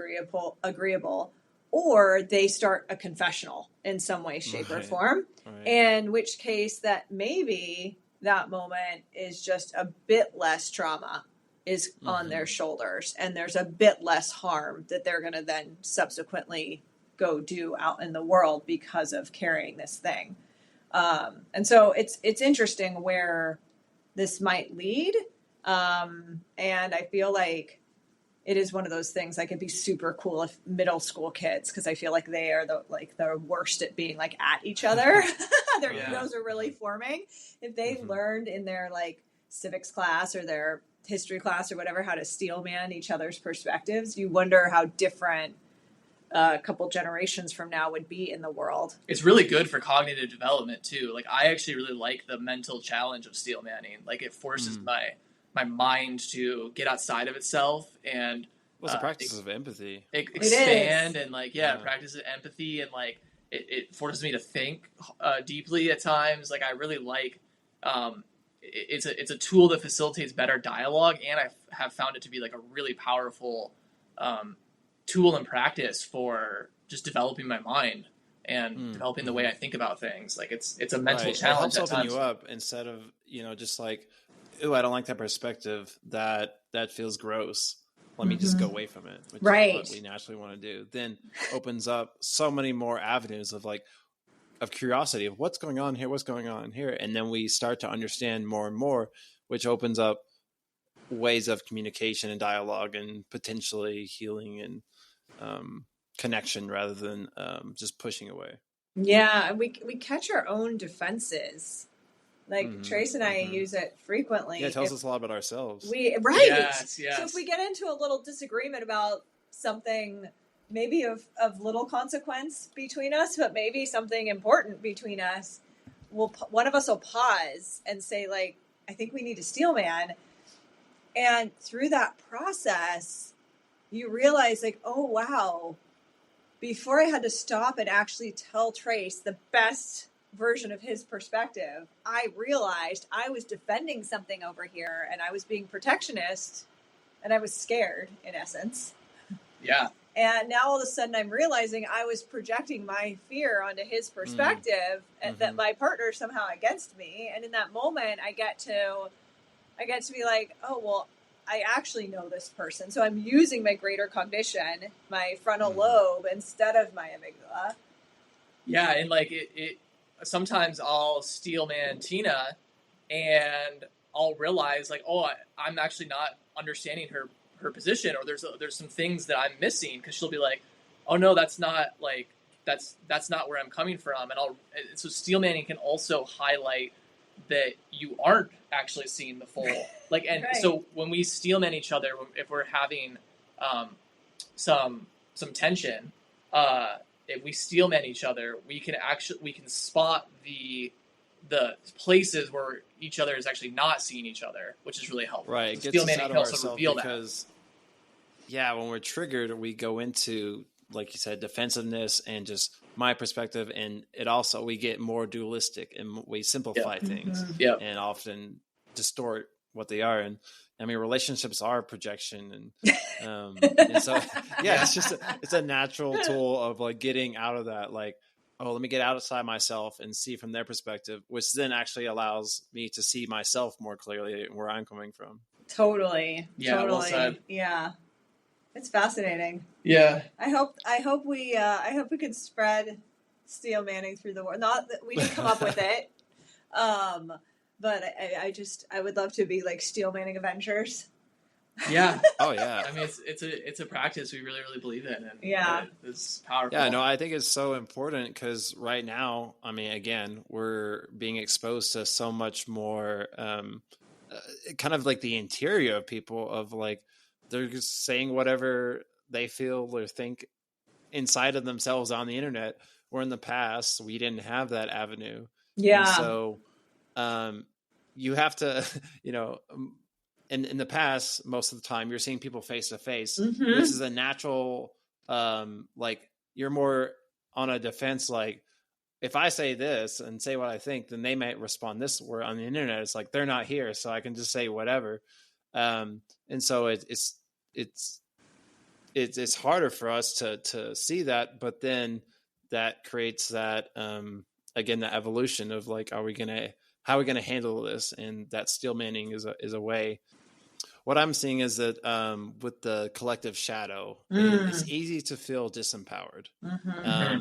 agreeable, or they start a confessional in some way, shape, or form. Right. In which case that maybe that moment is just a bit less trauma is on their shoulders, and there's a bit less harm that they're going to then subsequently go do out in the world because of carrying this thing. And so it's interesting where this might lead. And I feel like it is one of those things like it'd be super cool if middle school kids, because I feel like they are the worst at being at each other. Their egos are really forming. If they learned in their civics class or their history class or whatever how to steel man each other's perspectives, you wonder how different a couple generations from now would be in the world. It's really good for cognitive development too. I actually really like the mental challenge of steel manning. It forces my mind to get outside of itself and it's a practice of empathy. Expand and practice of empathy, and it forces me to think deeply at times. I really like it's a tool that facilitates better dialogue, and I have found it to be a really powerful tool and practice for just developing my mind and developing the way I think about things. It's a mental challenge. It helps open you up instead of just "Ooh, I don't like that perspective. That feels gross. Let me just go away from it," which is what we naturally want to do. Then opens up so many more avenues of curiosity of what's going on here, and then we start to understand more and more, which opens up ways of communication and dialogue and potentially healing and connection rather than just pushing away. Yeah, and we catch our own defenses. Like Mm-hmm. Trace and I use it frequently. Yeah, it tells us a lot about ourselves. Right. Yes. So if we get into a little disagreement about something maybe of little consequence between us, but maybe something important between us, one of us will pause and say, like, I think we need a steel man. And through that process, you realize, like, oh, wow, before I had to stop and actually tell Trace the best version of his perspective, I realized I was defending something over here and I was being protectionist and I was scared, in essence. Yeah. And now all of a sudden I'm realizing I was projecting my fear onto his perspective and that my partner's somehow against me. And in that moment I get to be like, oh, well, I actually know this person. So I'm using my greater cognition, my frontal lobe, instead of my amygdala. Yeah, and like it sometimes I'll steelman Tina and I'll realize like, oh, I'm actually not understanding her position, or there's some things that I'm missing, because she'll be like, oh no, that's not like that's not where I'm coming from. And so steelmanning can also highlight that you aren't actually seeing the full, like, and Right. So when we steelman each other, if we're having some tension, if we steelman each other, we can spot the places where each other is actually not seeing each other, which is really helpful. Right, it So gets us steelmanning out can of also ourselves reveal because, yeah, when we're triggered, we go into, like you said, defensiveness and just my perspective, and we get more dualistic and we simplify things and often distort what they are. And I mean, relationships are projection, and so yeah, it's a natural tool of like getting out of that, like, oh, let me get outside myself and see from their perspective, which then actually allows me to see myself more clearly and where I'm coming from. Totally. Yeah, totally. well said. Yeah. It's fascinating. Yeah. I hope we could spread steel manning through the world. Not that we didn't come up with it. But I would love to be like steel manning Avengers. Yeah. Oh yeah. I mean, it's a practice we really, really believe in, and yeah, it's powerful. Yeah, no, I think it's so important because right now, I mean, again, we're being exposed to so much more, kind of like the interior of people, of like they're just saying whatever they feel or think inside of themselves on the internet. Where in the past we didn't have that avenue. Yeah. And so, you have to, in the past, most of the time you're seeing people face to face, which is a natural, like you're more on a defense. Like if I say this and say what I think, then they might respond this. Where on the internet, it's like, they're not here, so I can just say whatever. And so it's harder for us to see that, but then that creates that, again, the evolution of like, how are we going to handle this? And that steel manning is a way. What I'm seeing is that, with the collective shadow, it's easy to feel disempowered.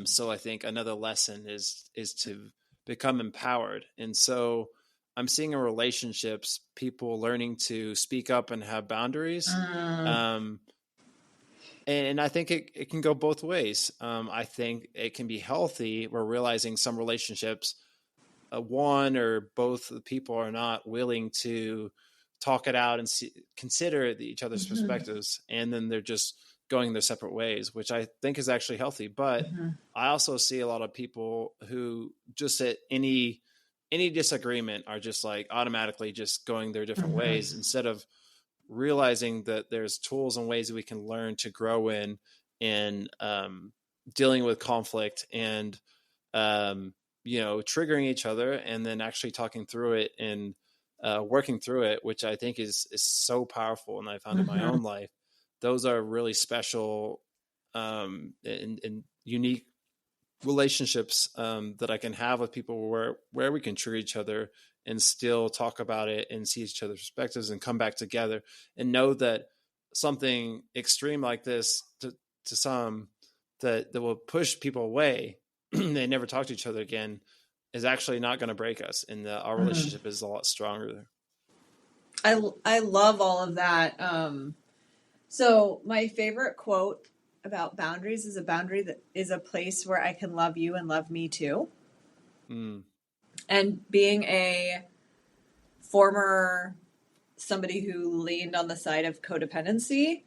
So I think another lesson is to become empowered. And so I'm seeing in relationships, people learning to speak up and have boundaries. And I think it can go both ways. I think it can be healthy. We're realizing some relationships, one or both the people are not willing to talk it out and consider each other's perspectives. And then they're just going their separate ways, which I think is actually healthy. But I also see a lot of people who just at any disagreement are just like automatically just going their different ways, instead of realizing that there's tools and ways that we can learn to grow in dealing with conflict and, triggering each other, and then actually talking through it and working through it, which I think is so powerful. And I found in my own life, those are really special and unique relationships that I can have with people where we can trigger each other and still talk about it and see each other's perspectives and come back together and know that something extreme like this to some that will push people away, they never talk to each other again, is actually not going to break us. And our relationship is a lot stronger there. I love all of that. So my favorite quote about boundaries is a boundary that is a place where I can love you and love me too. Mm. And being a former somebody who leaned on the side of codependency,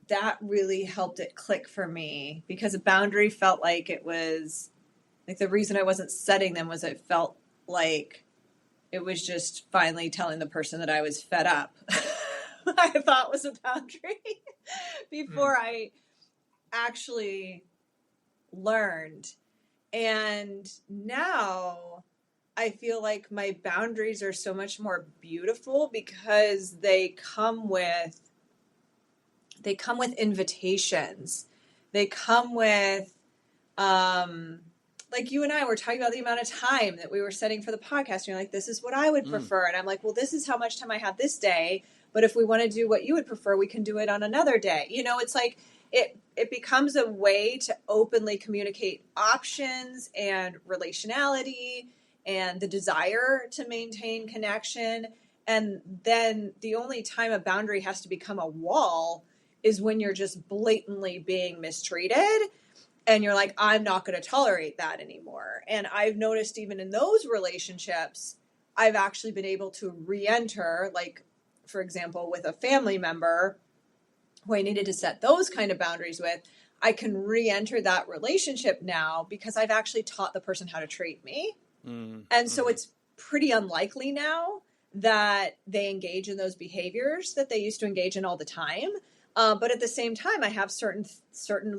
that really helped it click for me, because a boundary felt like it was like, the reason I wasn't setting them was it felt like it was just finally telling the person that I was fed up. I thought was a boundary before I actually learned. And now I feel like my boundaries are so much more beautiful because they come with invitations. They come with, like you and I were talking about the amount of time that we were setting for the podcast. And you're like, this is what I would prefer. And I'm like, well, this is how much time I have this day. But if we want to do what you would prefer, we can do it on another day. You know, it's like it becomes a way to openly communicate options and relationality and the desire to maintain connection. And then the only time a boundary has to become a wall is when you're just blatantly being mistreated and you're like, I'm not going to tolerate that anymore. And I've noticed even in those relationships, I've actually been able to re-enter, like, for example, with a family member who I needed to set those kind of boundaries with, I can re-enter that relationship now because I've actually taught the person how to treat me. And so it's pretty unlikely now that they engage in those behaviors that they used to engage in all the time. But at the same time, I have certain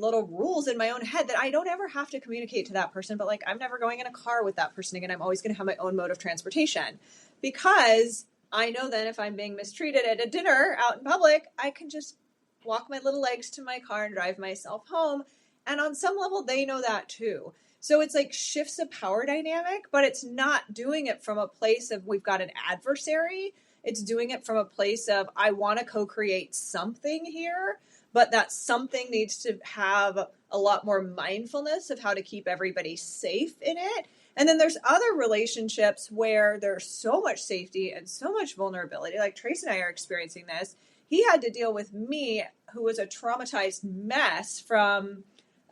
little rules in my own head that I don't ever have to communicate to that person. But like, I'm never going in a car with that person again. I'm always going to have my own mode of transportation, because I know then if I'm being mistreated at a dinner out in public, I can just walk my little legs to my car and drive myself home. And on some level, they know that too. So it's like shifts a power dynamic, but it's not doing it from a place of we've got an adversary. It's doing it from a place of I want to co-create something here, but that something needs to have a lot more mindfulness of how to keep everybody safe in it. And then there's other relationships where there's so much safety and so much vulnerability. Like Trace and I are experiencing this. He had to deal with me, who was a traumatized mess from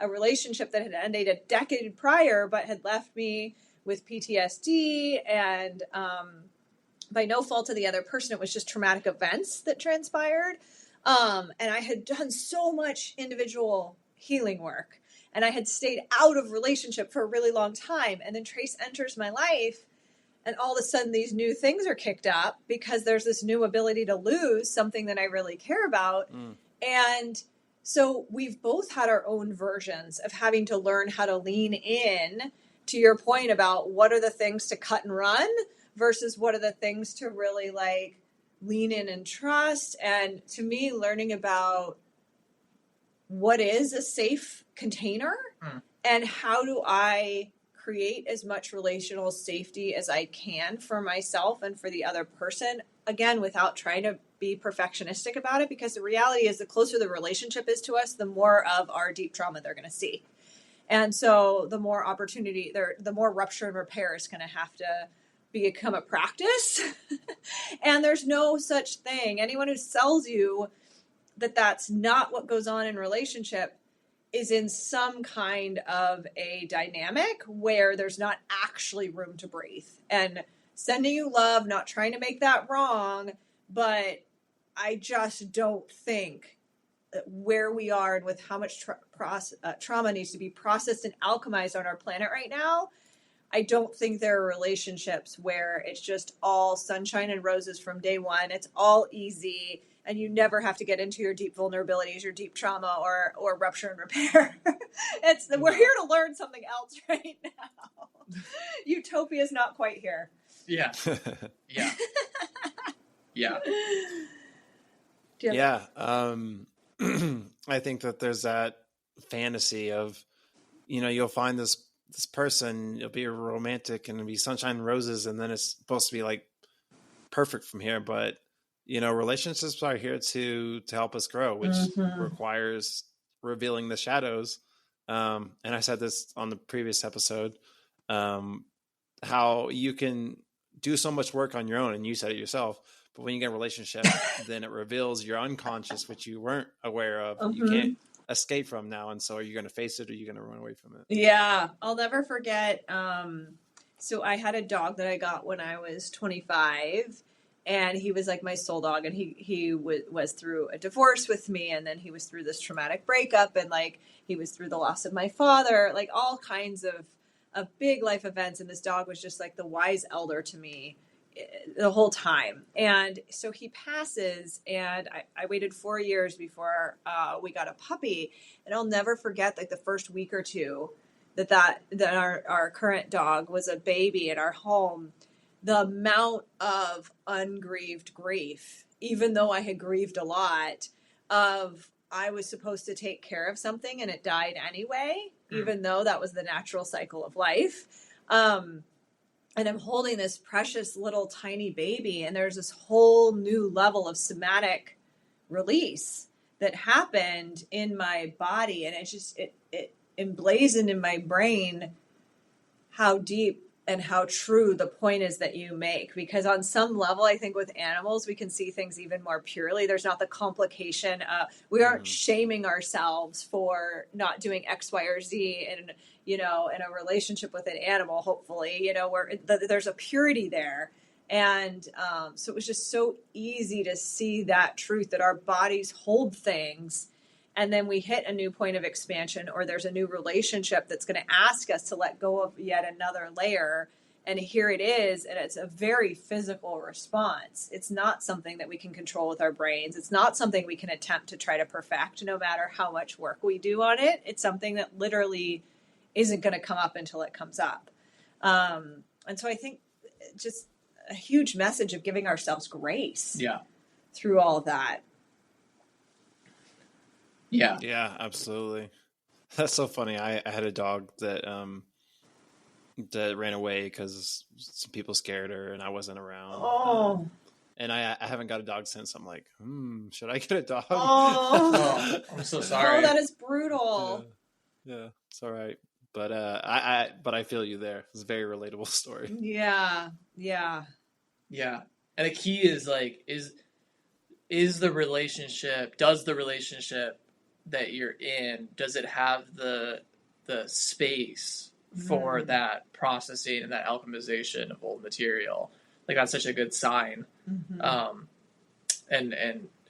a relationship that had ended a decade prior, but had left me with PTSD and, by no fault of the other person, it was just traumatic events that transpired. And I had done so much individual healing work, and I had stayed out of relationship for a really long time. And then Trace enters my life, and all of a sudden these new things are kicked up because there's this new ability to lose something that I really care about. And so we've both had our own versions of having to learn how to lean in, to your point about what are the things to cut and run versus what are the things to really like lean in and trust. And to me, learning about what is a safe container and how do I create as much relational safety as I can for myself and for the other person, again, without trying to be perfectionistic about it, because the reality is the closer the relationship is to us, the more of our deep trauma they're going to see. And so the more opportunity there, the more rupture and repair is going to have to become a practice. And there's no such thing. Anyone who sells you that that's not what goes on in relationship is in some kind of a dynamic where there's not actually room to breathe. And sending you love, not trying to make that wrong, but I just don't think that where we are and with how much trauma needs to be processed and alchemized on our planet right now, I don't think there are relationships where it's just all sunshine and roses from day one. It's all easy, and you never have to get into your deep vulnerabilities, your deep trauma, or rupture and repair. We're here to learn something else right now. Utopia is not quite here. Yeah. Yeah. Yeah. Yeah. I think that there's that fantasy of, you'll find this person, it'll be romantic and it'll be sunshine and roses, and then it's supposed to be like perfect from here. But relationships are here to help us grow, which requires revealing the shadows. And I said this on the previous episode, how you can do so much work on your own, and you said it yourself, But when you get a relationship, then it reveals your unconscious, which you weren't aware of. You Mhm. can't escape from now. And so are you going to face it or are you going to run away from it? Yeah, I'll never forget. So I had a dog that I got when I was 25, and he was like my soul dog. And he was through a divorce with me, and then he was through this traumatic breakup, and like he was through the loss of my father, like all kinds of big life events. And this dog was just like the wise elder to me the whole time. And so he passes, and I waited 4 years before we got a puppy. And I'll never forget like the first week or two that our current dog was a baby in our home. The amount of ungrieved grief, even though I had grieved a lot, of I was supposed to take care of something and it died anyway, even though that was the natural cycle of life. And I'm holding this precious little tiny baby, and there's this whole new level of somatic release that happened in my body, and it emblazoned in my brain how deep and how true the point is that you make. Because on some level, I think with animals, we can see things even more purely. There's not the complication. We aren't shaming ourselves for not doing X, Y, or Z in in a relationship with an animal. Hopefully, where there's a purity there. And so it was just so easy to see that truth that our bodies hold things. And then we hit a new point of expansion, or there's a new relationship that's going to ask us to let go of yet another layer. And here it is. And it's a very physical response. It's not something that we can control with our brains. It's not something we can attempt to try to perfect, no matter how much work we do on it. It's something that literally isn't going to come up until it comes up. And so I think just a huge message of giving ourselves grace through all of that. Yeah, absolutely. That's so funny. I had a dog that ran away because some people scared her and I wasn't around. And I haven't got a dog since. I'm like, should I get a dog? I'm so sorry. Oh, that is brutal. Yeah, it's all right. But I feel you there. It's a very relatable story. Yeah. And the key is like, does the relationship that you're in, does it have the space for that processing and that alchemization of old material? Like, that's such a good sign. And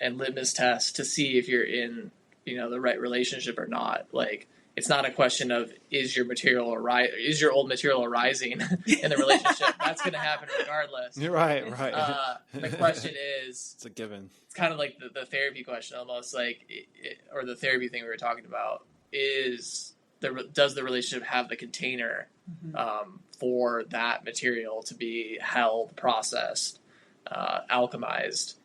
litmus test to see if you're in the right relationship or not. Like, it's not a question of is your old material arising in the relationship. That's going to happen regardless. You're right. The question is, it's a given. It's kind of like the therapy question, almost like, or the therapy thing we were talking about. Does the relationship have the container for that material to be held, processed, alchemized?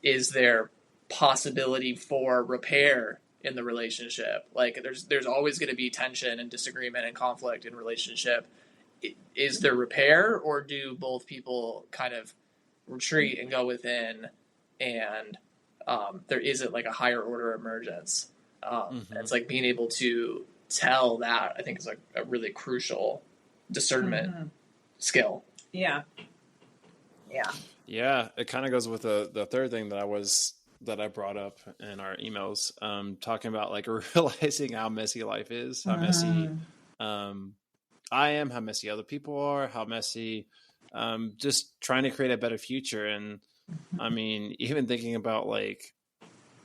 Is there possibility for repair in the relationship? Like, there's always going to be tension and disagreement and conflict in relationship. Is there repair, or do both people kind of retreat and go within, and there isn't like a higher order emergence? It's like being able to tell that, I think, is like a really crucial discernment skill. Yeah. It kind of goes with the third thing that I brought up in our emails, talking about like realizing how messy life is, how messy I am, how messy other people are, how messy just trying to create a better future. And I mean, even thinking about like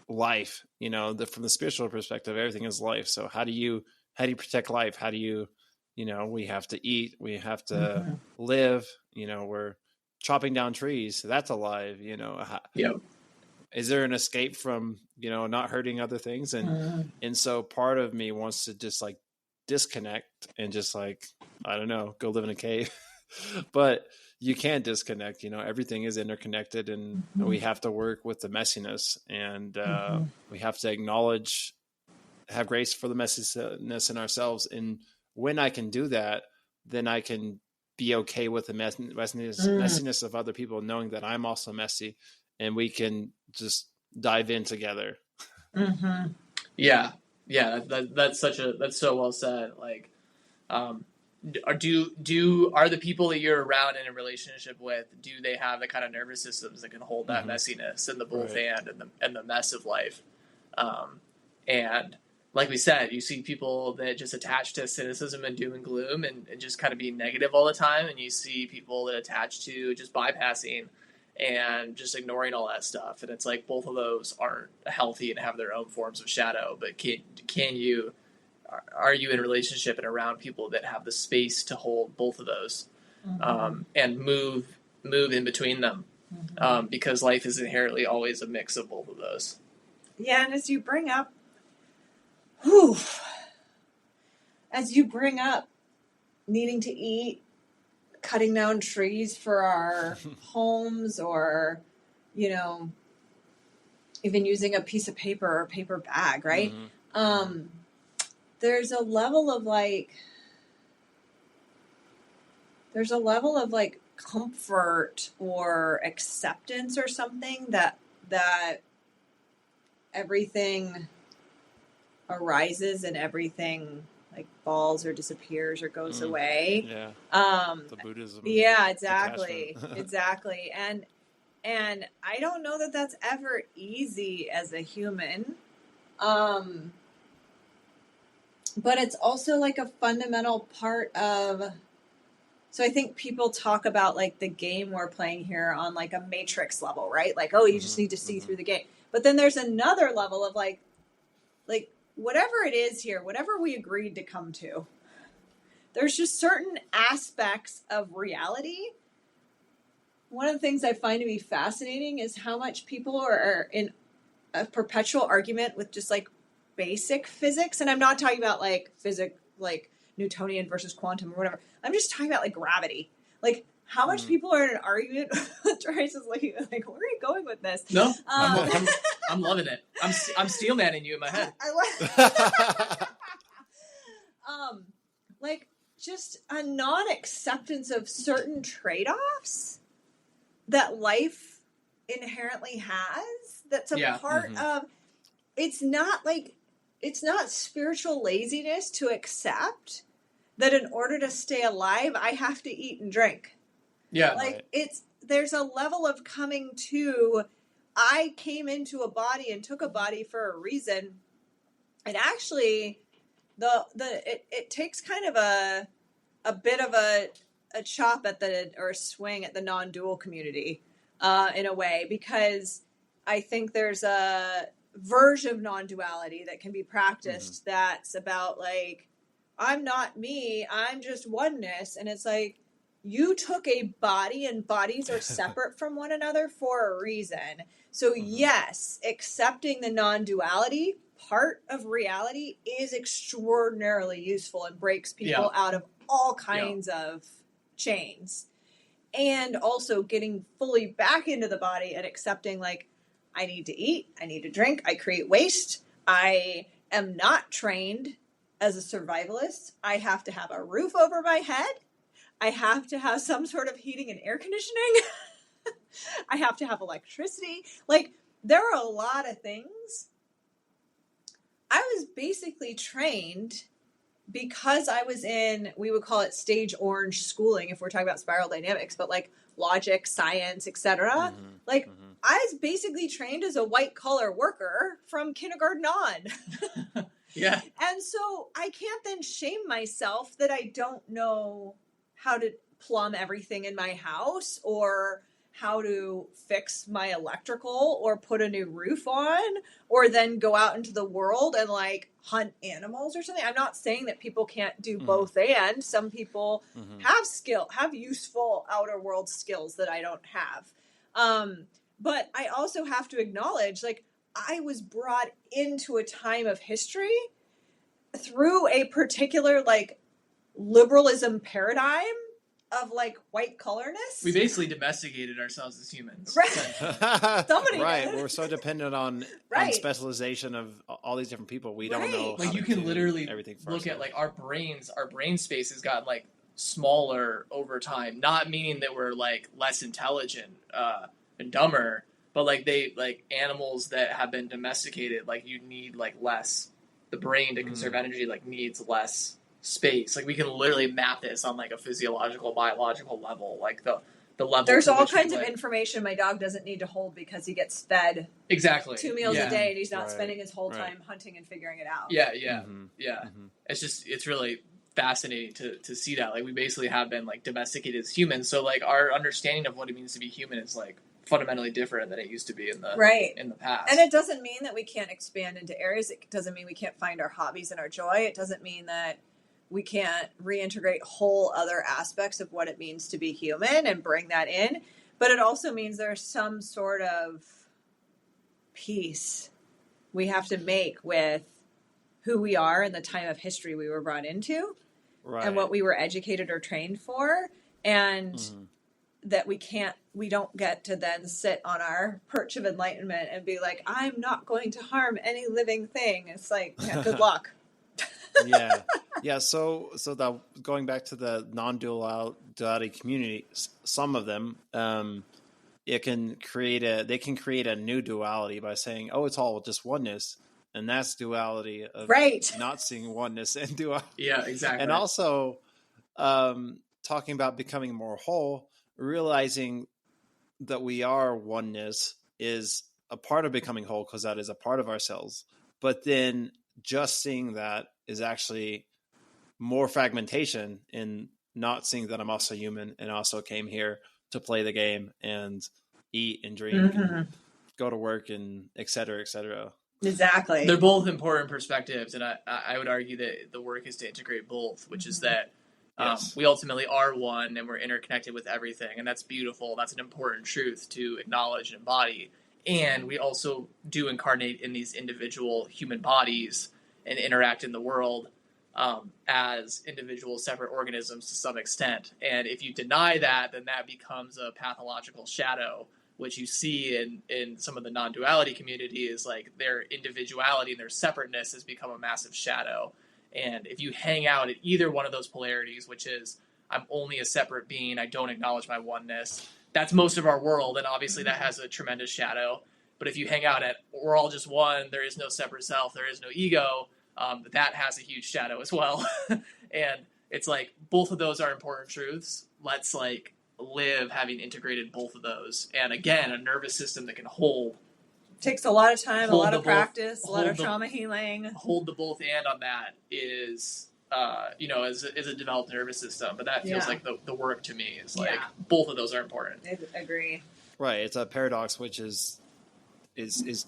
life, from the spiritual perspective, everything is life. So how do you protect life? How do you, we have to eat, we have to live, we're chopping down trees. So that's alive, Is there an escape from, not hurting other things? And so part of me wants to just like disconnect and just like, I don't know, go live in a cave. But you can't disconnect, everything is interconnected, and we have to work with the messiness, and we have to acknowledge, have grace for the messiness in ourselves. And when I can do that, then I can be okay with the messiness of other people, knowing that I'm also messy, and we can just dive in together. Yeah. That's so well said. Like, are the people that you're around in a relationship with, do they have the kind of nervous systems that can hold that messiness and the both and the mess of life? And like we said, you see people that just attach to cynicism and doom and gloom and just kind of being negative all the time, and you see people that attach to just bypassing and just ignoring all that stuff. And it's like both of those aren't healthy and have their own forms of shadow. But are you in a relationship and around people that have the space to hold both of those, and move in between them, because life is inherently always a mix of both of those. Yeah, and as you bring up needing to eat, cutting down trees for our homes, or, even using a piece of paper or a paper bag, right? There's a level of comfort or acceptance or something that everything arises and everything like falls or disappears or goes away. Yeah. The Buddhism. Yeah, exactly. Exactly. And I don't know that that's ever easy as a human. But it's also like a fundamental part of, so I think people talk about like the game we're playing here on like a matrix level, right? Like, oh, you just need to see through the game. But then there's another level of like whatever it is here, whatever we agreed to come to, there's just certain aspects of reality. One of the things I find to be fascinating is how much people are in a perpetual argument with just like basic physics. And I'm not talking about like physics, like Newtonian versus quantum or whatever. I'm just talking about like gravity. Like how much people are in an argument. Trace is looking like, where are you going with this? No, I'm loving it. I'm steelmanning you in my head. Like just a non-acceptance of certain trade-offs that life inherently has. That's a part of. It's not spiritual laziness to accept that in order to stay alive, I have to eat and drink. Yeah. Like there's a level of coming to, I came into a body and took a body for a reason. And actually it takes kind of a bit of a chop at or a swing at the non-dual community, in a way, because I think there's a version of non-duality that can be practiced that's about like, I'm not me, I'm just oneness. And it's like, you took a body and bodies are separate from one another for a reason. So yes, accepting the non-duality part of reality is extraordinarily useful and breaks people out of all kinds of chains. And also getting fully back into the body and accepting like, I need to eat, I need to drink, I create waste, I am not trained as a survivalist. I have to have a roof over my head. I have to have some sort of heating and air conditioning. I have to have electricity. Like, there are a lot of things. I was basically trained because I was in, we would call it stage orange schooling if we're talking about spiral dynamics, but like logic, science, etc. I was basically trained as a white collar worker from kindergarten on. Yeah. And so I can't then shame myself that I don't know how to plumb everything in my house or how to fix my electrical or put a new roof on or then go out into the world and like hunt animals or something. I'm not saying that people can't do both and. Some people have useful outer world skills that I don't have. But I also have to acknowledge, like, I was brought into a time of history through a particular, like, liberalism paradigm of, like, white colorness. We basically domesticated ourselves as humans. Right. Somebody right. did. We're so dependent on specialization of all these different people. We don't know like, how you to can do literally everything for look ourselves. at, like, our brain space has gotten, like, smaller over time. Not meaning that we're, like, less intelligent, and dumber, but like animals that have been domesticated, like you need like less, the brain to conserve energy like needs less space. Like we can literally map this on like a physiological, biological level, like the level. There's all kinds of information my dog doesn't need to hold because he gets fed exactly 2 meals a day and he's not Right. spending his whole time hunting and figuring it out. Yeah. Mm-hmm. Yeah. Mm-hmm. It's really fascinating to see that. Like we basically have been like domesticated as humans, so like our understanding of what it means to be human is like fundamentally different than it used to be in the past. And it doesn't mean that we can't expand into areas. It doesn't mean we can't find our hobbies and our joy. It doesn't mean that we can't reintegrate whole other aspects of what it means to be human and bring that in. But it also means there's some sort of peace we have to make with who we are and the time of history we were brought into, Right. and what we were educated or trained for. And that we don't get to then sit on our perch of enlightenment and be like, I'm not going to harm any living thing. It's like, yeah, good luck. Yeah. So that going back to the non-duality community, some of them, they can create a new duality by saying, oh, it's all just oneness. And that's duality of not seeing oneness and duality. Yeah, exactly. And also, talking about becoming more whole, realizing that we are oneness is a part of becoming whole because that is a part of ourselves. But then just seeing that is actually more fragmentation in not seeing that I'm also human and also came here to play the game and eat and drink and go to work and et cetera, et cetera. Exactly. They're both important perspectives, and I would argue that the work is to integrate both, which is that we ultimately are one and we're interconnected with everything, and that's beautiful. That's an important truth to acknowledge and embody. And we also do incarnate in these individual human bodies and interact in the world as individual separate organisms to some extent. And if you deny that, then that becomes a pathological shadow, which you see in some of the non-duality communities, like their individuality and their separateness has become a massive shadow. And if you hang out at either one of those polarities, which is I'm only a separate being, I don't acknowledge my oneness, that's most of our world, and obviously that has a tremendous shadow. But if you hang out at we're all just one, there is no separate self, there is no ego, that has a huge shadow as well. And it's like both of those are important truths. Let's like live having integrated both of those. And again, a nervous system that can hold. Takes a lot of time, a lot of practice, a lot of trauma healing. Hold the both and on that is, is a developed nervous system. But that feels like the work to me is like both of those are important. I agree. Right. It's a paradox, which is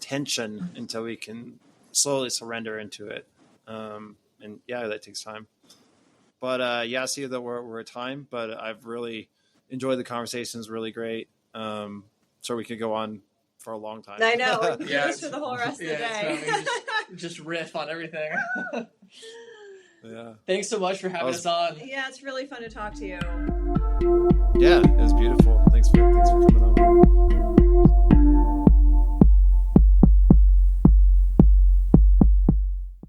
tension until we can slowly surrender into it. And yeah, that takes time. But I see that we're at time, but I've really enjoyed the conversation. It's really great. So we could go on for a long time. I know. We could do this for the whole rest of the day. Just riff on everything. Yeah. Thanks so much for having us on. Yeah, it's really fun to talk to you. Yeah, it was beautiful. Thanks for coming on.